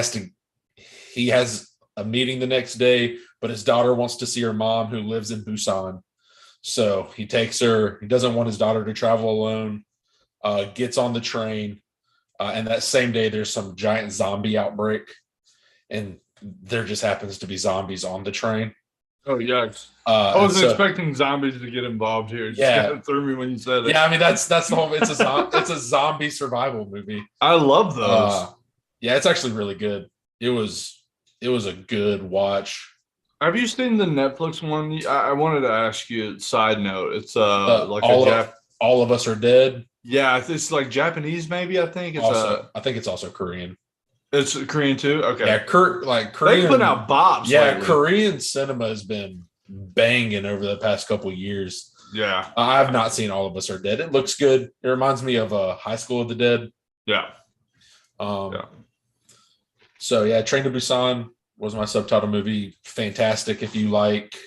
Speaker 2: has a meeting the next day, but his daughter wants to see her mom who lives in Busan. So he takes her. He doesn't want his daughter to travel alone. Gets on the train. And that same day, there's some giant zombie outbreak. And there just happens to be zombies on the train.
Speaker 1: Oh, yes. I wasn't expecting zombies to get involved here. It just kind of threw me when you said it.
Speaker 2: Yeah, I mean, that's the whole, it's a zombie survival movie.
Speaker 1: I love those.
Speaker 2: Yeah, it's actually really good. It was a good watch.
Speaker 1: Have you seen the Netflix one? I wanted to ask you. Side note, it's like
Speaker 2: All of Us Are Dead.
Speaker 1: Yeah, it's like Japanese, maybe. I think it's
Speaker 2: I think it's also Korean.
Speaker 1: It's Korean too. Okay.
Speaker 2: Yeah, Korean.
Speaker 1: They put out bops.
Speaker 2: Yeah,
Speaker 1: lately.
Speaker 2: Korean cinema has been banging over the past couple of years.
Speaker 1: Yeah,
Speaker 2: I've not seen All of Us Are Dead. It looks good. It reminds me of High School of the Dead.
Speaker 1: Yeah.
Speaker 2: So yeah, Train to Busan was my subtitle movie. Fantastic if you like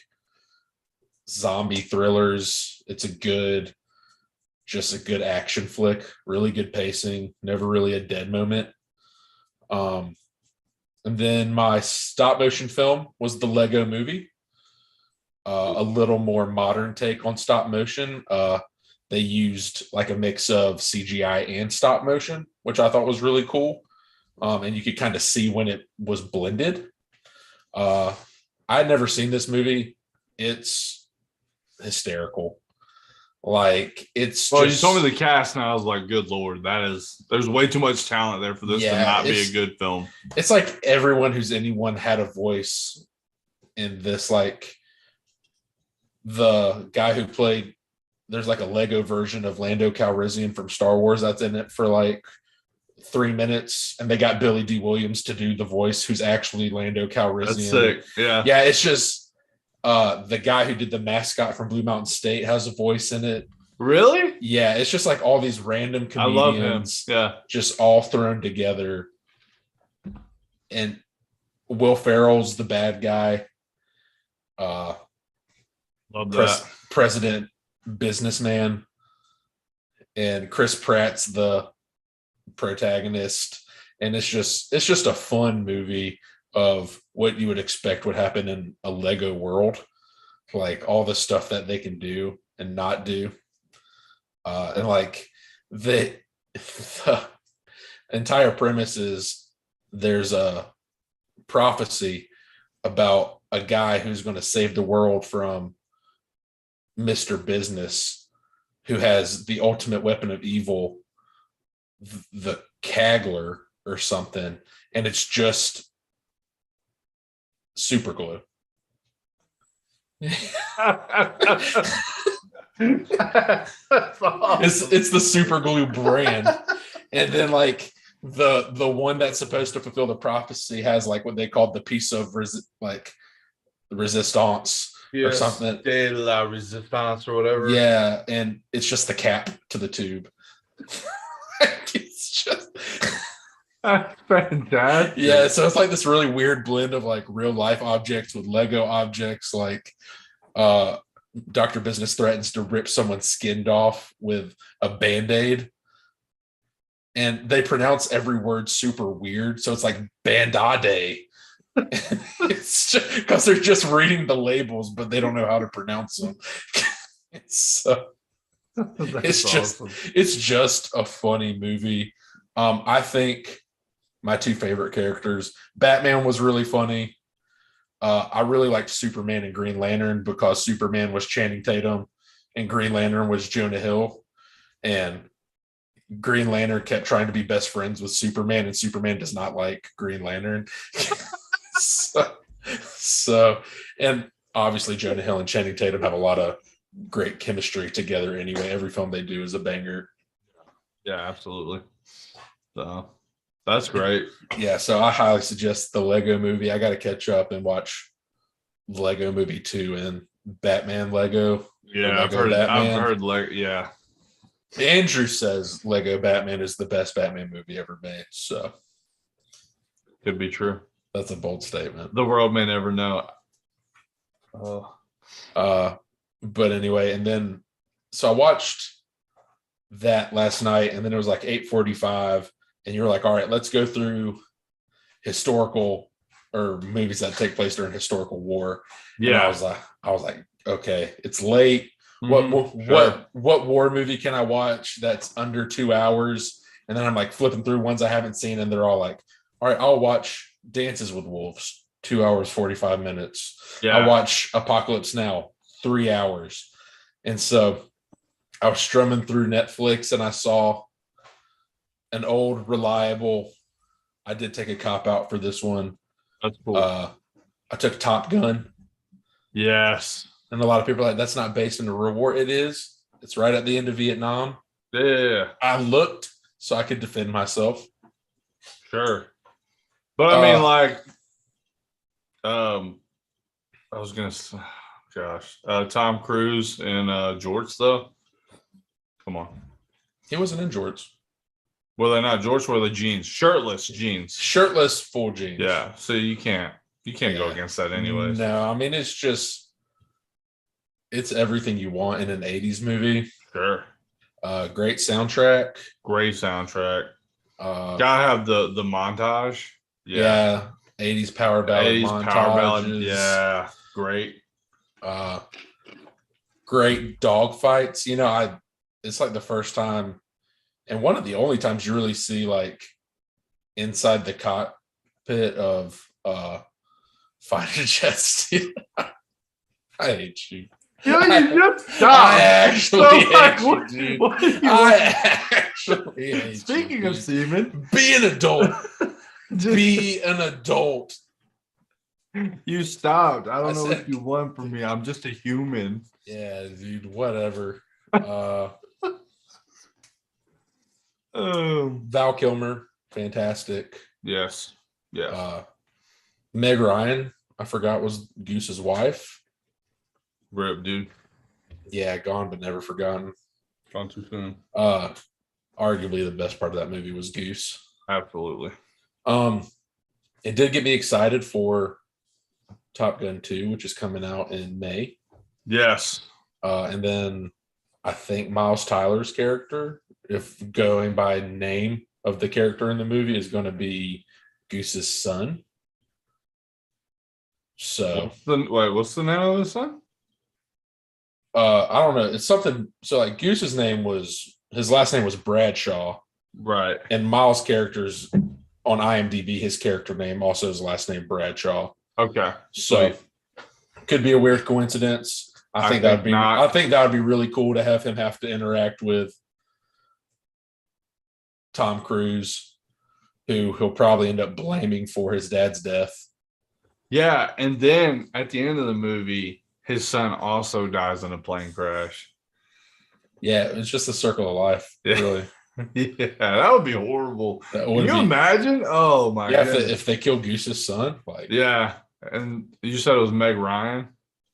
Speaker 2: zombie thrillers. It's just a good action flick. Really good pacing. Never really a dead moment. And then my stop motion film was the Lego Movie. A little more modern take on stop motion. They used like a mix of CGI and stop motion, which I thought was really cool. And you could kind of see when it was blended. I had never seen this movie. It's hysterical. Like it's
Speaker 1: you told me the cast and I was like, good Lord, there's way too much talent there for this to not be a good film.
Speaker 2: It's like everyone who's anyone had a voice in this. Like the guy who played, there's like a Lego version of Lando Calrissian from Star Wars that's in it for like 3 minutes, and they got Billy D. Williams to do the voice, who's actually Lando Calrissian.
Speaker 1: That's sick. Yeah.
Speaker 2: Yeah, it's just the guy who did the mascot from Blue Mountain State has a voice in it.
Speaker 1: Really?
Speaker 2: Yeah, it's just like all these random comedians,
Speaker 1: I love him. Yeah.
Speaker 2: just all thrown together. And Will Ferrell's the bad guy.
Speaker 1: Love that.
Speaker 2: President businessman, and Chris Pratt's the protagonist. And it's just a fun movie of what you would expect would happen in a Lego world, like all the stuff that they can do and not do. And like the entire premise is there's a prophecy about a guy who's going to save the world from Mr. Business, who has the ultimate weapon of evil, the Kagler or something, and it's just super glue. It's the super glue brand. And then like the one that's supposed to fulfill the prophecy has like what they called the piece of resistance or something.
Speaker 1: De la resistance or whatever.
Speaker 2: Yeah, and it's just the cap to the tube. It's just
Speaker 1: That's fantastic.
Speaker 2: yeah, so it's like this really weird blend of like real life objects with Lego objects. Like Dr. Business threatens to rip someone's skin off with a Band-Aid. And they pronounce every word super weird. So it's like Bandade. It's because they're just reading the labels, but they don't know how to pronounce them. So it's just a funny movie. I think my two favorite characters, Batman was really funny. I really liked Superman and Green Lantern because Superman was Channing Tatum and Green Lantern was Jonah Hill. And Green Lantern kept trying to be best friends with Superman, and Superman does not like Green Lantern. So, and obviously Jonah Hill and Channing Tatum have a lot of great chemistry together anyway. Every film they do is a banger.
Speaker 1: Yeah, absolutely. So that's great.
Speaker 2: Yeah, so I highly suggest the Lego movie. I got to catch up and watch Lego Movie 2 and Batman Lego.
Speaker 1: Yeah, I've heard like, yeah.
Speaker 2: Andrew says Lego Batman is the best Batman movie ever made. So
Speaker 1: could be true.
Speaker 2: That's a bold statement.
Speaker 1: The world may never know.
Speaker 2: But anyway, and then so I watched that last night, and then it was like 8:45, and you were like, all right, let's go through historical or movies that take place during historical war.
Speaker 1: Yeah.
Speaker 2: And I was like, okay, it's late.
Speaker 1: Sure.
Speaker 2: What war movie can I watch that's under 2 hours? And then I'm like flipping through ones I haven't seen, and they're all like, all right, I'll watch Dances with Wolves, 2 hours, 45 minutes.
Speaker 1: Yeah.
Speaker 2: I'll watch Apocalypse Now, 3 hours. And so I was strumming through Netflix, and I saw an old, reliable, I did take a cop out for this one.
Speaker 1: That's cool.
Speaker 2: I took Top Gun.
Speaker 1: Yes.
Speaker 2: And a lot of people are like, that's not based in a real war. It is. It's right at the end of Vietnam.
Speaker 1: Yeah.
Speaker 2: I looked so I could defend myself.
Speaker 1: Sure. But I mean, like, I was going to, gosh, Tom Cruise and Jorts, though. Come on.
Speaker 2: He wasn't in jorts.
Speaker 1: Were they not Jorts? Were the jeans? Shirtless jeans.
Speaker 2: Shirtless, full jeans.
Speaker 1: Yeah. So you can't go against that anyways.
Speaker 2: No, I mean, it's everything you want in an 80s movie.
Speaker 1: Sure.
Speaker 2: Great soundtrack.
Speaker 1: Great soundtrack. Gotta have the montage.
Speaker 2: Yeah. 80s power ballad
Speaker 1: 80s
Speaker 2: montages.
Speaker 1: power ballad. Yeah. Great.
Speaker 2: Great dog fights. You know, it's like the first time and one of the only times you really see like inside the cockpit of fighter jets. I hate you.
Speaker 1: Yeah, you just stop.
Speaker 2: I actually hate you, dude. I actually hate
Speaker 1: Speaking
Speaker 2: you,
Speaker 1: of
Speaker 2: dude.
Speaker 1: semen,
Speaker 2: Be an adult. Be an adult.
Speaker 1: You stopped. I don't know
Speaker 2: said-
Speaker 1: what you want from me. I'm just a human.
Speaker 2: Yeah, dude, whatever. Val Kilmer, fantastic.
Speaker 1: Yes. Yes.
Speaker 2: Meg Ryan, I forgot, was Goose's wife.
Speaker 1: Rip, dude.
Speaker 2: Yeah, gone but never forgotten.
Speaker 1: Gone too soon.
Speaker 2: Arguably the best part of that movie was Goose.
Speaker 1: Absolutely.
Speaker 2: It did get me excited for Top Gun 2, which is coming out in May.
Speaker 1: Yes.
Speaker 2: And then I think Miles Tyler's character, if going by name of the character in the movie, is going to be Goose's son. So
Speaker 1: What's the name of the son?
Speaker 2: I don't know. It's something. So like Goose's his last name was Bradshaw,
Speaker 1: Right.
Speaker 2: and Miles' character's on IMDb. His character name also his last name Bradshaw.
Speaker 1: Okay.
Speaker 2: So
Speaker 1: Sweet.
Speaker 2: could be a weird coincidence. I think that would be really cool to have him have to interact with Tom Cruise, who he'll probably end up blaming for his dad's death.
Speaker 1: Yeah, and then at the end of the movie, his son also dies in a plane crash.
Speaker 2: Yeah, it's just a circle of life, really.
Speaker 1: Yeah, that would be horrible. Can you imagine? Oh my god!
Speaker 2: If they kill Goose's son, like
Speaker 1: yeah, and you said it was Meg Ryan,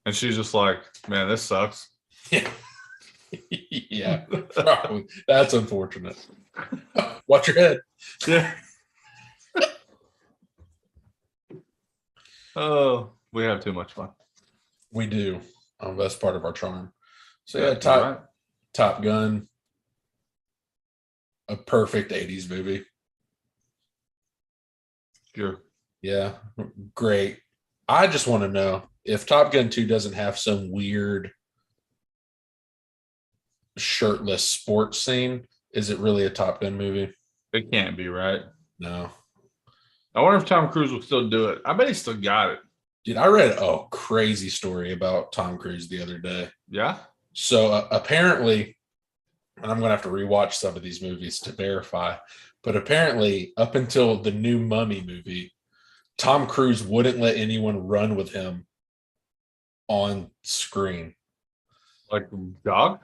Speaker 1: and she's just like, man, this sucks.
Speaker 2: Yeah, yeah, probably. That's unfortunate. Watch your head.
Speaker 1: Yeah. Oh, we have too much fun.
Speaker 2: We do. That's part of our charm. So
Speaker 1: Yeah,
Speaker 2: Top Gun, a perfect 80s movie.
Speaker 1: Sure.
Speaker 2: Yeah, great. I just want to know if Top Gun 2 doesn't have some weird shirtless sports scene, is it really a Top Gun movie?
Speaker 1: It can't be, right?
Speaker 2: No.
Speaker 1: I wonder if Tom Cruise will still do it. I bet he still got it.
Speaker 2: Dude, I read a crazy story about Tom Cruise the other day.
Speaker 1: Yeah?
Speaker 2: So apparently, and I'm going to have to rewatch some of these movies to verify, but apparently up until the new Mummy movie, Tom Cruise wouldn't let anyone run with him on screen.
Speaker 1: Like dog?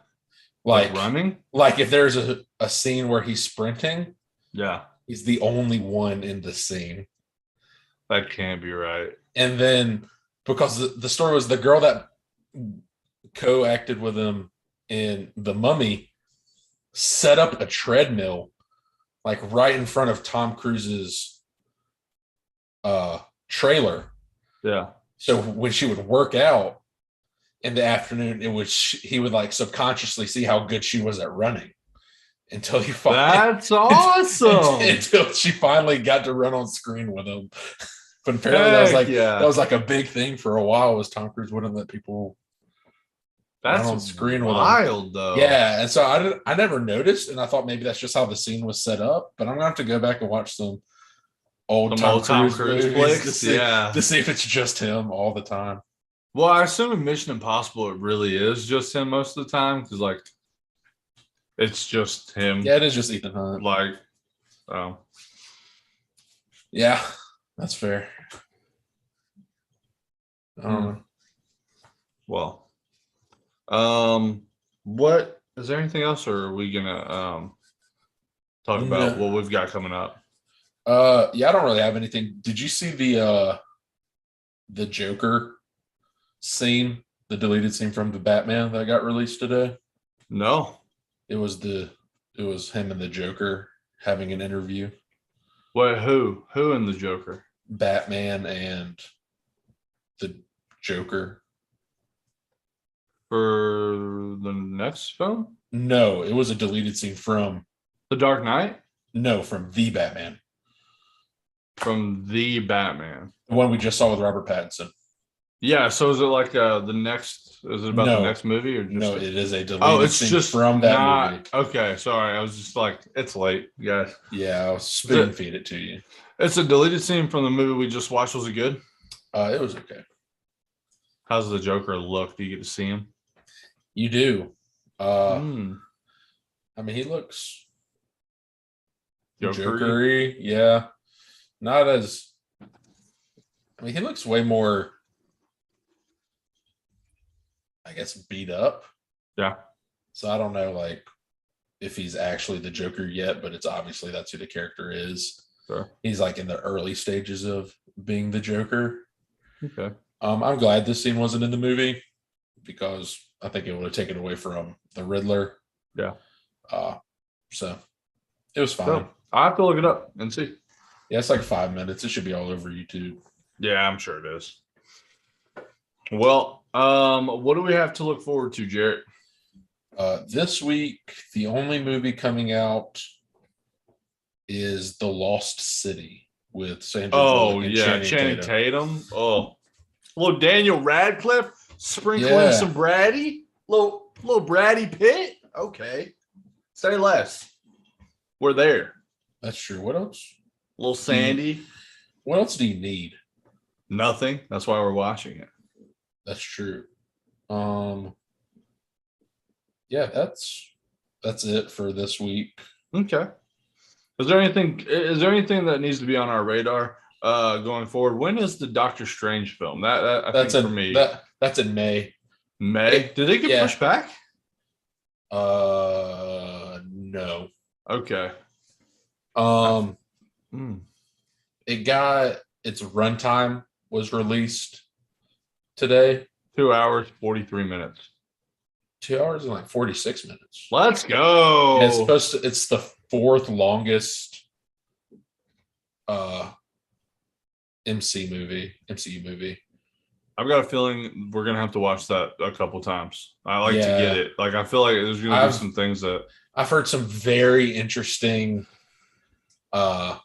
Speaker 2: Like
Speaker 1: running?
Speaker 2: Like if there's a scene where he's sprinting,
Speaker 1: yeah,
Speaker 2: he's the only one in the scene.
Speaker 1: That can't be right.
Speaker 2: And then because the story was the girl that co-acted with him in The Mummy set up a treadmill like right in front of Tom Cruise's trailer.
Speaker 1: Yeah.
Speaker 2: So when she would work out in the afternoon, he would like subconsciously see how good she was at running until he finally.
Speaker 1: That's awesome.
Speaker 2: until she finally got to run on screen with him. But apparently that was like a big thing for a while. Was Tom Cruise wouldn't let people.
Speaker 1: That's
Speaker 2: on screen
Speaker 1: wild,
Speaker 2: with
Speaker 1: though.
Speaker 2: Yeah, and so I never noticed, and I thought maybe that's just how the scene was set up. But I'm gonna have to go back and watch some old Tom Cruise flicks to see if it's just him all the time.
Speaker 1: Well, I assume in Mission Impossible it really is just him most of the time because like it's just him.
Speaker 2: Yeah, it is just Ethan Hunt.
Speaker 1: Like,
Speaker 2: yeah, that's fair. I don't know.
Speaker 1: Well, what is there anything else, or are we gonna talk about what we've got coming up?
Speaker 2: Yeah, I don't really have anything. Did you see the Joker scene, the deleted scene from the Batman that got released today?
Speaker 1: No.
Speaker 2: It was him and the Joker having an interview.
Speaker 1: Wait, who in the Joker?
Speaker 2: Batman and the Joker.
Speaker 1: For the next film?
Speaker 2: No, it was a deleted scene from
Speaker 1: The Dark Knight?
Speaker 2: No, from the Batman.
Speaker 1: From the Batman.
Speaker 2: The one we just saw with Robert Pattinson.
Speaker 1: Yeah, so is it like the next? Is it about the next movie or just?
Speaker 2: No, it is a deleted scene
Speaker 1: just
Speaker 2: from that movie.
Speaker 1: Okay, sorry. I was just like, it's late, guys.
Speaker 2: Yeah, I'll spoon feed it to you.
Speaker 1: It's a deleted scene from the movie we just watched. Was it good?
Speaker 2: It was okay.
Speaker 1: How's the Joker look? Do you get to see him?
Speaker 2: You do. I mean, he looks Joker-y. Yeah. Not as. I mean, he looks way more, I guess, beat up.
Speaker 1: Yeah.
Speaker 2: So I don't know, like, if he's actually the Joker yet, but it's obviously that's who the character is.
Speaker 1: Sure.
Speaker 2: He's like in the early stages of being the Joker.
Speaker 1: Okay.
Speaker 2: I'm glad this scene wasn't in the movie because I think it would have taken away from the Riddler.
Speaker 1: Yeah.
Speaker 2: So it was fine.
Speaker 1: So, I have to look it up and see.
Speaker 2: Yeah, it's like 5 minutes. It should be all over YouTube.
Speaker 1: Yeah, I'm sure it is. Well, what do we have to look forward to, Jarrett?
Speaker 2: This week, the only movie coming out is The Lost City with Sandra Bullock and
Speaker 1: Channing Tatum. Oh, little Daniel Radcliffe sprinkling
Speaker 2: Yeah.
Speaker 1: some Braddy. Little Braddy Pitt. Okay. Say less. We're there.
Speaker 2: That's true. What else?
Speaker 1: Little Sandy.
Speaker 2: What else do you need?
Speaker 1: Nothing. That's why we're watching it.
Speaker 2: That's true. Yeah, that's it for this week.
Speaker 1: Okay. Is there anything that needs to be on our radar going forward? When is the Doctor Strange film? I
Speaker 2: That's
Speaker 1: think
Speaker 2: in
Speaker 1: for me.
Speaker 2: That's in May.
Speaker 1: May. Did it get
Speaker 2: Yeah.
Speaker 1: pushed back?
Speaker 2: No.
Speaker 1: Okay.
Speaker 2: It got its runtime was released today.
Speaker 1: 2 hours, 43 minutes.
Speaker 2: 2 hours and like 46 minutes.
Speaker 1: Let's go.
Speaker 2: And it's the fourth longest MCU movie.
Speaker 1: I've got a feeling we're gonna have to watch that a couple times. I like to
Speaker 2: Yeah.
Speaker 1: get it. Like I feel like there's gonna be some things that
Speaker 2: I've heard some very interesting out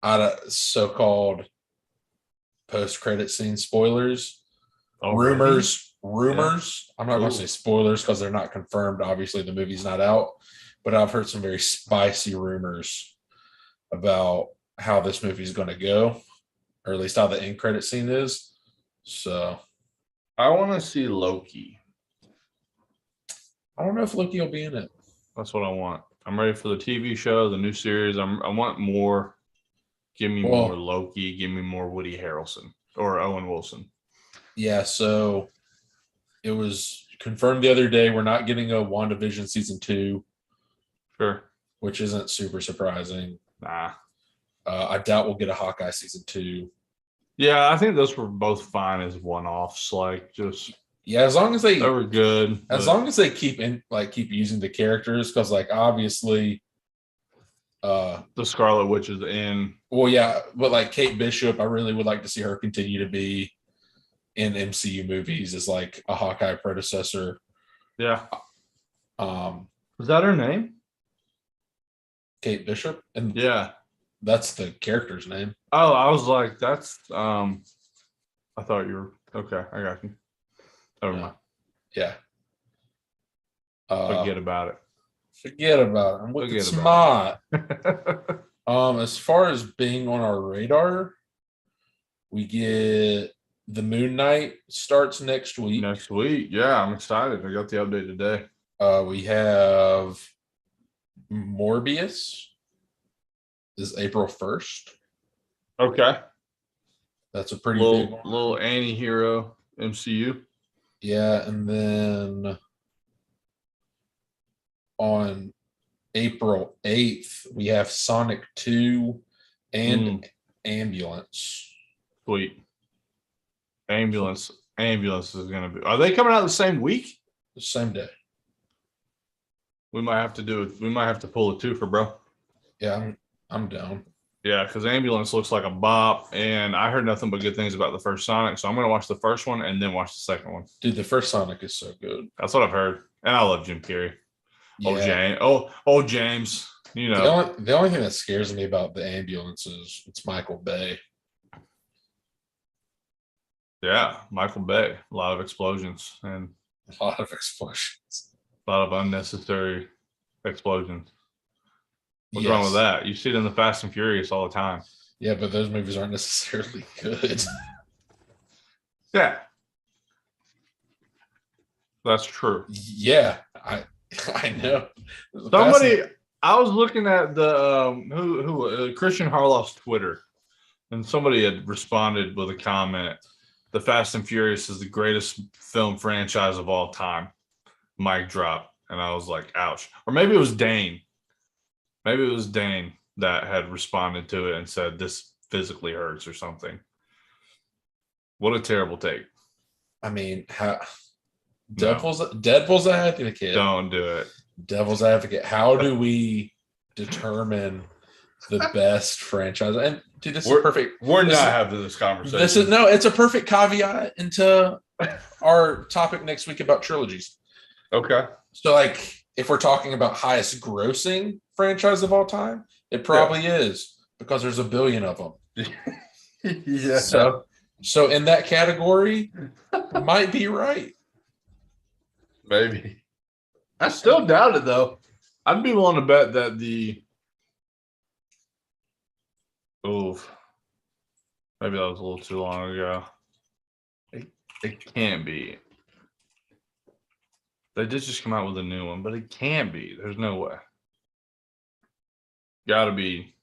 Speaker 2: of so-called post-credit scene spoilers. Rumors. I'm not going to say spoilers because they're not confirmed. Obviously, the movie's not out, but I've heard some very spicy rumors about how this movie is going to go, or at least how the end credit scene is. So
Speaker 1: I want to see Loki.
Speaker 2: I don't know if Loki will be in it.
Speaker 1: That's what I want. I'm ready for the TV show, the new series. I want more. Give me more Loki. Give me more Woody Harrelson or Owen Wilson.
Speaker 2: Yeah, so it was confirmed the other day we're not getting a WandaVision season 2.
Speaker 1: Sure.
Speaker 2: Which isn't super surprising.
Speaker 1: Nah.
Speaker 2: I doubt we'll get a Hawkeye season 2.
Speaker 1: Yeah, I think those were both fine as one-offs. Like just
Speaker 2: as long as they
Speaker 1: were good.
Speaker 2: As long as they keep using the characters, because like obviously
Speaker 1: the Scarlet Witch is in.
Speaker 2: Well, yeah, but like Kate Bishop, I really would like to see her continue to be in MCU movies as like a Hawkeye predecessor.
Speaker 1: Yeah.
Speaker 2: Was
Speaker 1: that her name?
Speaker 2: Kate Bishop? And
Speaker 1: yeah.
Speaker 2: That's the character's name.
Speaker 1: Oh, I was like, that's I thought you were okay. I got you. Never mind.
Speaker 2: Yeah.
Speaker 1: Forget about it.
Speaker 2: Forget about it. I'm wicked smart. As far as being on our radar, we get the Moon Knight starts next week.
Speaker 1: Next week. Yeah, I'm excited. I got the update today.
Speaker 2: We have Morbius is April 1st.
Speaker 1: Okay.
Speaker 2: That's a pretty big one.
Speaker 1: Little anti-hero MCU.
Speaker 2: Yeah, and then on April 8th, we have Sonic 2 and Ambulance.
Speaker 1: Sweet. Ambulance is going to be. Are they coming out the same week?
Speaker 2: The same day.
Speaker 1: We might have to do it. We might have to pull a twofer, bro.
Speaker 2: Yeah, I'm down.
Speaker 1: Yeah, because Ambulance looks like a bop, and I heard nothing but good things about the first Sonic, so I'm going to watch the first one and then watch the second one.
Speaker 2: Dude, the first Sonic is so good.
Speaker 1: That's what I've heard, and I love Jim Carrey.
Speaker 2: Yeah.
Speaker 1: James. You know,
Speaker 2: the only thing that scares me about the Ambulance is it's Michael Bay.
Speaker 1: Yeah, Michael Bay. A lot of explosions and
Speaker 2: a lot of explosions.
Speaker 1: A lot of unnecessary explosions. What's wrong with that? You see it in the Fast and Furious all the time.
Speaker 2: Yeah, but those movies aren't necessarily good.
Speaker 1: Yeah. That's true.
Speaker 2: Yeah, I know.
Speaker 1: I was looking at the Christian Harloff's Twitter, and somebody had responded with a comment. The Fast and Furious is the greatest film franchise of all time. Mic drop. and I was like, ouch. Or maybe it was Dane. Maybe it was Dane that had responded to it and said this physically hurts or something. What a terrible take.
Speaker 2: I mean,
Speaker 1: No.
Speaker 2: Devil's advocate.
Speaker 1: Don't do it.
Speaker 2: Devil's advocate. How do we determine the best franchise? And dude, this is perfect.
Speaker 1: We're
Speaker 2: This
Speaker 1: not
Speaker 2: is-
Speaker 1: having this conversation.
Speaker 2: It's a perfect caveat into our topic next week about trilogies.
Speaker 1: Okay.
Speaker 2: So, like, if we're talking about highest grossing franchise of all time, it probably is because there's a billion of them.
Speaker 1: Yeah.
Speaker 2: So in that category, might be right.
Speaker 1: Maybe. I still doubt it though. I'd be willing to bet that maybe that was a little too long ago. It can't be. They did just come out with a new one, but it can't be. There's no way. Gotta be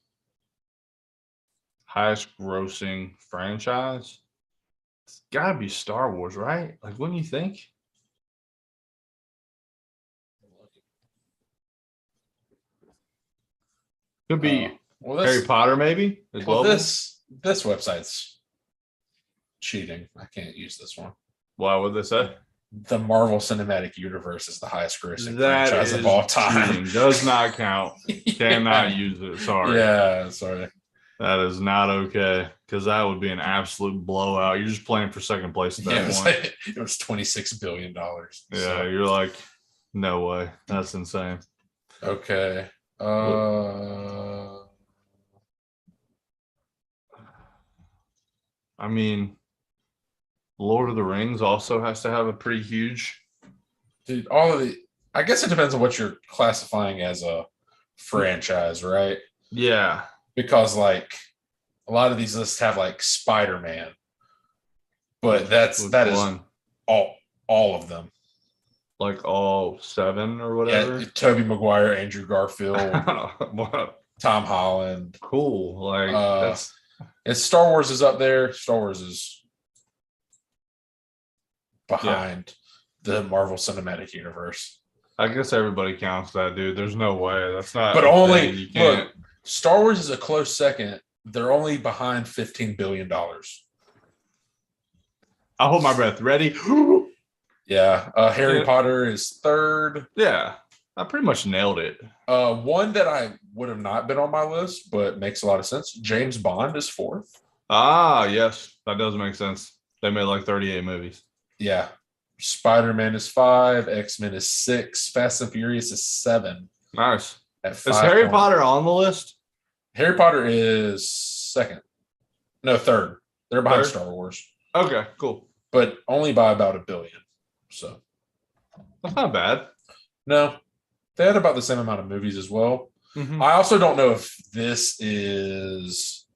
Speaker 1: highest grossing franchise. It's gotta be Star Wars, right? Like, wouldn't you think? Could be Harry Potter, maybe.
Speaker 2: This website's cheating. I can't use this one.
Speaker 1: Why would they say?
Speaker 2: The Marvel Cinematic Universe is the highest grossing
Speaker 1: That
Speaker 2: franchise
Speaker 1: is
Speaker 2: of all time.
Speaker 1: cheating. Does not count. Cannot
Speaker 2: Yeah.
Speaker 1: use it. Sorry.
Speaker 2: Yeah, sorry.
Speaker 1: That is not okay. Because that would be an absolute blowout. You're just playing for second place at that point.
Speaker 2: It was $26 billion.
Speaker 1: Yeah, you're like, no way. That's insane.
Speaker 2: Okay.
Speaker 1: I mean, Lord of the Rings also has to have a pretty huge.
Speaker 2: Dude, I guess it depends on what you're classifying as a franchise, right?
Speaker 1: Yeah.
Speaker 2: Because like a lot of these lists have like Spider-Man, but that is
Speaker 1: one?
Speaker 2: all of them.
Speaker 1: Like all 7 or whatever.
Speaker 2: Yeah, Tobey Maguire, Andrew Garfield,
Speaker 1: What?
Speaker 2: Tom Holland.
Speaker 1: Cool. Like that's
Speaker 2: And Star Wars is up there. Star Wars is behind the Marvel Cinematic Universe.
Speaker 1: I guess everybody counts that, dude. There's no way. That's not.
Speaker 2: But
Speaker 1: a
Speaker 2: only
Speaker 1: thing. You can't.
Speaker 2: look, Star Wars is a close second. They're only behind $15 billion.
Speaker 1: I'll hold my breath. Ready?
Speaker 2: Yeah. Harry
Speaker 1: Yeah.
Speaker 2: Potter is third.
Speaker 1: Yeah. I pretty much nailed it.
Speaker 2: One that I would have not been on my list, but makes a lot of sense. James Bond is fourth.
Speaker 1: Ah, yes. That does make sense. They made like 38 movies.
Speaker 2: Yeah. Spider-Man is 5. X-Men is 6. Fast and Furious is 7.
Speaker 1: Nice.
Speaker 2: At
Speaker 1: Is
Speaker 2: 5.
Speaker 1: Harry Potter on the list?
Speaker 2: Harry Potter is second. No, third. They're behind
Speaker 1: Third?
Speaker 2: Star Wars,
Speaker 1: Okay, cool.
Speaker 2: but only by about $1 billion. So
Speaker 1: That's not bad.
Speaker 2: no, they had about the same amount of movies as well.
Speaker 1: Mhm.
Speaker 2: I also don't know if this is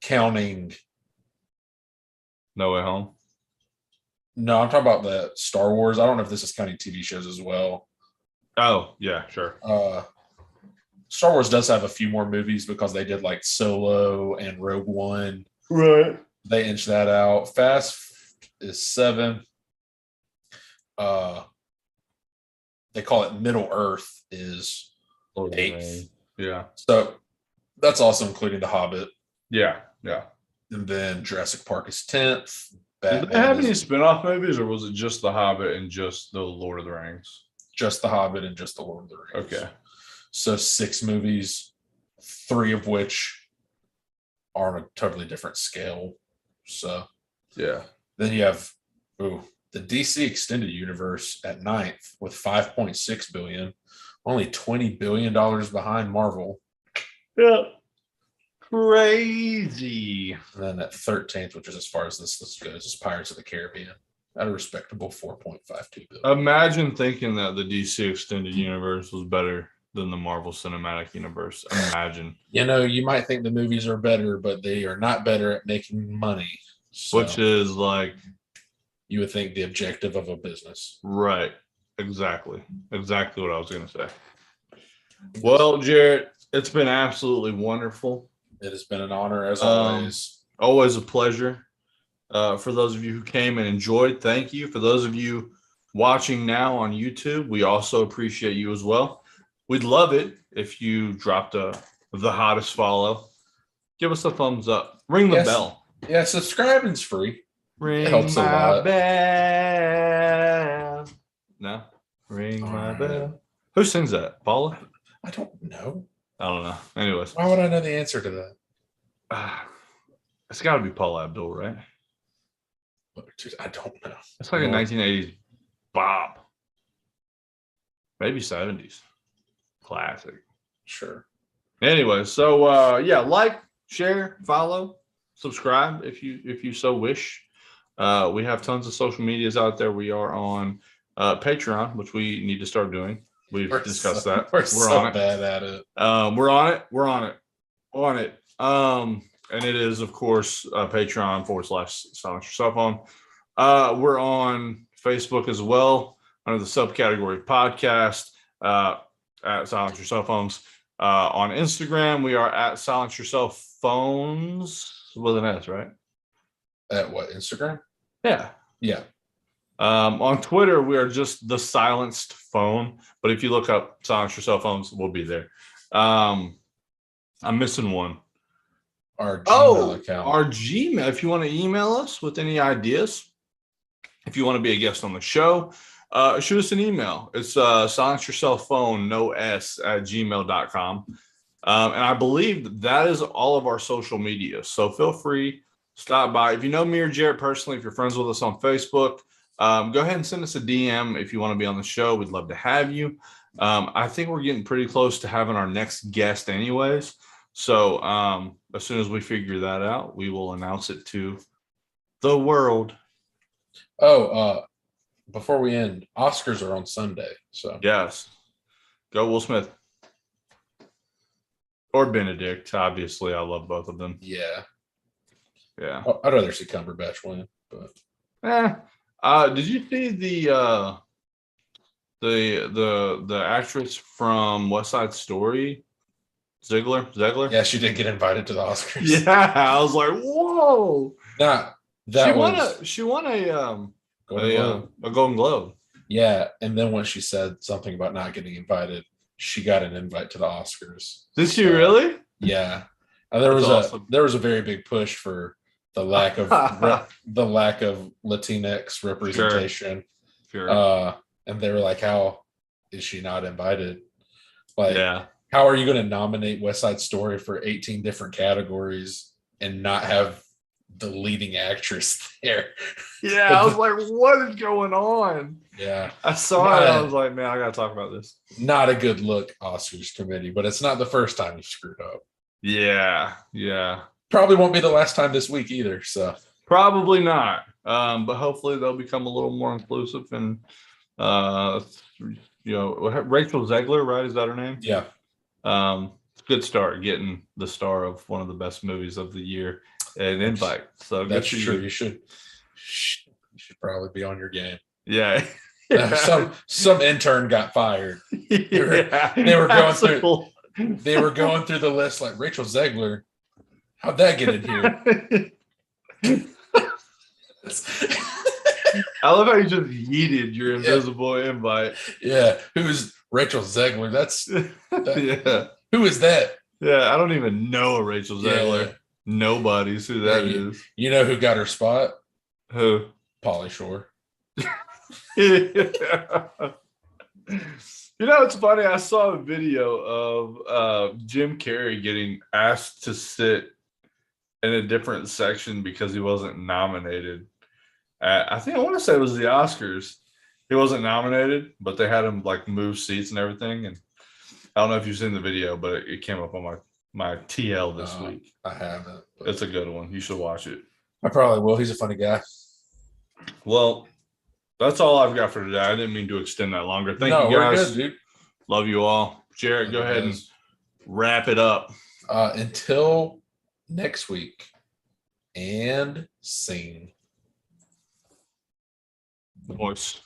Speaker 2: counting.
Speaker 1: No Way Home.
Speaker 2: No, I'm talking about the Star Wars. I don't know if this is counting TV shows as well.
Speaker 1: Oh, yeah, sure.
Speaker 2: Star Wars does have a few more movies because they did like Solo and Rogue One.
Speaker 1: Right.
Speaker 2: They inched that out. Fast is 7. They call it Middle Earth is 8th.
Speaker 1: Yeah.
Speaker 2: So that's also including The Hobbit.
Speaker 1: Yeah. Yeah.
Speaker 2: And then Jurassic Park is 10th.
Speaker 1: Did they have any spin-off movies, or was it just The Hobbit and just The Lord of the Rings?
Speaker 2: Just The Hobbit and just The Lord of the Rings.
Speaker 1: Okay.
Speaker 2: So 6 movies, 3 of which are on a totally different scale. So
Speaker 1: Yeah.
Speaker 2: then you have the DC Extended Universe at 9th with $5.6 billion, only $20 billion behind Marvel.
Speaker 1: Yeah. Crazy.
Speaker 2: And then at 13th, which is as far as this list goes, is Pirates of the Caribbean at a respectable $4.52 billion.
Speaker 1: Imagine thinking that the DC Extended Universe was better than the Marvel Cinematic Universe. Imagine.
Speaker 2: You know, you might think the movies are better, but they are not better at making money. So
Speaker 1: Which is like,
Speaker 2: you would think the objective of a business.
Speaker 1: right. Exactly. Exactly what I was going to say. Well, Jarrett, it's been absolutely wonderful.
Speaker 2: It has been an honor as always.
Speaker 1: Always a pleasure. For those of you who came and enjoyed, thank you. For those of you watching now on YouTube, we also appreciate you as well. We'd love it if you dropped the hottest follow. Give us a thumbs up. Ring the bell.
Speaker 2: Yeah, subscribing's free.
Speaker 1: Ring
Speaker 2: It helps a
Speaker 1: my
Speaker 2: lot.
Speaker 1: bell. No. Ring
Speaker 2: All
Speaker 1: my
Speaker 2: right.
Speaker 1: bell. Who sings that? Paula?
Speaker 2: I don't know.
Speaker 1: I don't know. Anyways.
Speaker 2: Why would I know the answer to that?
Speaker 1: It's got to be Paula Abdul, right?
Speaker 2: I don't know.
Speaker 1: It's like a 1980s bop. Maybe 70s. Classic.
Speaker 2: Sure.
Speaker 1: Anyway, so yeah, like, share, follow, subscribe if you so wish. We have tons of social medias out there. We are on Patreon, which we need to start doing. We've discussed that.
Speaker 2: We're so on bad at it.
Speaker 1: We're on it. We're on it. And it is, of course, Patreon.com/Silence Your Cell Phone. We're on Facebook as well under the subcategory podcast at Silence Your Cell Phones. On Instagram, we are at Silence Your Cell Phones with an S, right?
Speaker 2: At what, Instagram?
Speaker 1: Yeah.
Speaker 2: Yeah.
Speaker 1: On Twitter, we are just the Silenced Phone. But if you look up Silence Your Cell Phones, we'll be there. I'm missing one.
Speaker 2: Our Gmail account.
Speaker 1: Our Gmail. If you want to email us with any ideas, if you want to be a guest on the show, shoot us an email. It's silence your cell phone, no S, at gmail.com. And I believe that is all of our social media. So feel free, stop by. If you know me or Jarrett personally, if you're friends with us on Facebook, go ahead and send us a DM if you want to be on the show. We'd love to have you. I think we're getting pretty close to having our next guest anyways. So as soon as we figure that out, we will announce it to the world.
Speaker 2: Before we end, Oscars are on Sunday. So
Speaker 1: yes, go Will Smith or Benedict. Obviously, I love both of them.
Speaker 2: Yeah.
Speaker 1: I'd
Speaker 2: rather see Cumberbatch win, but
Speaker 1: did you see the actress from West Side Story? Zegler?
Speaker 2: Yeah, she did get invited to the Oscars.
Speaker 1: Yeah, I was like, whoa. She won a Golden Globe.
Speaker 2: Yeah, and then when she said something about not getting invited, she got an invite to the Oscars.
Speaker 1: Did she really?
Speaker 2: Yeah. There was a very big push for the lack of Latinx representation.
Speaker 1: Sure.
Speaker 2: And they were like, how is she not invited? Like,
Speaker 1: yeah.
Speaker 2: How are you going to nominate West Side Story for 18 different categories and not have the leading actress there?
Speaker 1: Yeah, I was like, what is going on?
Speaker 2: Yeah.
Speaker 1: I saw it. I was like, man, I got to talk about this.
Speaker 2: Not a good look, Oscars committee, but it's not the first time you screwed up.
Speaker 1: Yeah.
Speaker 2: Probably won't be the last time this week either. So
Speaker 1: probably not. But hopefully they'll become a little more inclusive and Rachel Zegler, right? Is that her name?
Speaker 2: Yeah.
Speaker 1: Good start getting the star of one of the best movies of the year an invite. So
Speaker 2: that's true. You should probably be on your game.
Speaker 1: Yeah.
Speaker 2: Some intern got fired. They were going through the list like Rachel Zegler. How'd that get in here?
Speaker 1: I love how you just yeeted your invisible invite.
Speaker 2: Yeah. Who's Rachel Zegler?
Speaker 1: Yeah.
Speaker 2: Who is that?
Speaker 1: Yeah, I don't even know a Rachel Zegler. Yeah. Nobody's who that is.
Speaker 2: You know who got her spot?
Speaker 1: Who?
Speaker 2: Pauly Shore.
Speaker 1: Yeah. It's funny. I saw a video of Jim Carrey getting asked to sit in a different section because he wasn't nominated. I want to say it was the Oscars. He wasn't nominated, but they had him like move seats and everything. And I don't know if you've seen the video, but it came up on my TL this week.
Speaker 2: I haven't.
Speaker 1: It's a good one. You should watch it.
Speaker 2: I probably will. He's a funny guy.
Speaker 1: Well, that's all I've got for today. I didn't mean to extend that longer. Thank you guys.
Speaker 2: We're good, dude.
Speaker 1: Love you all. Jarrett, go ahead and wrap it up.
Speaker 2: Until next week. And scene.
Speaker 1: Voice.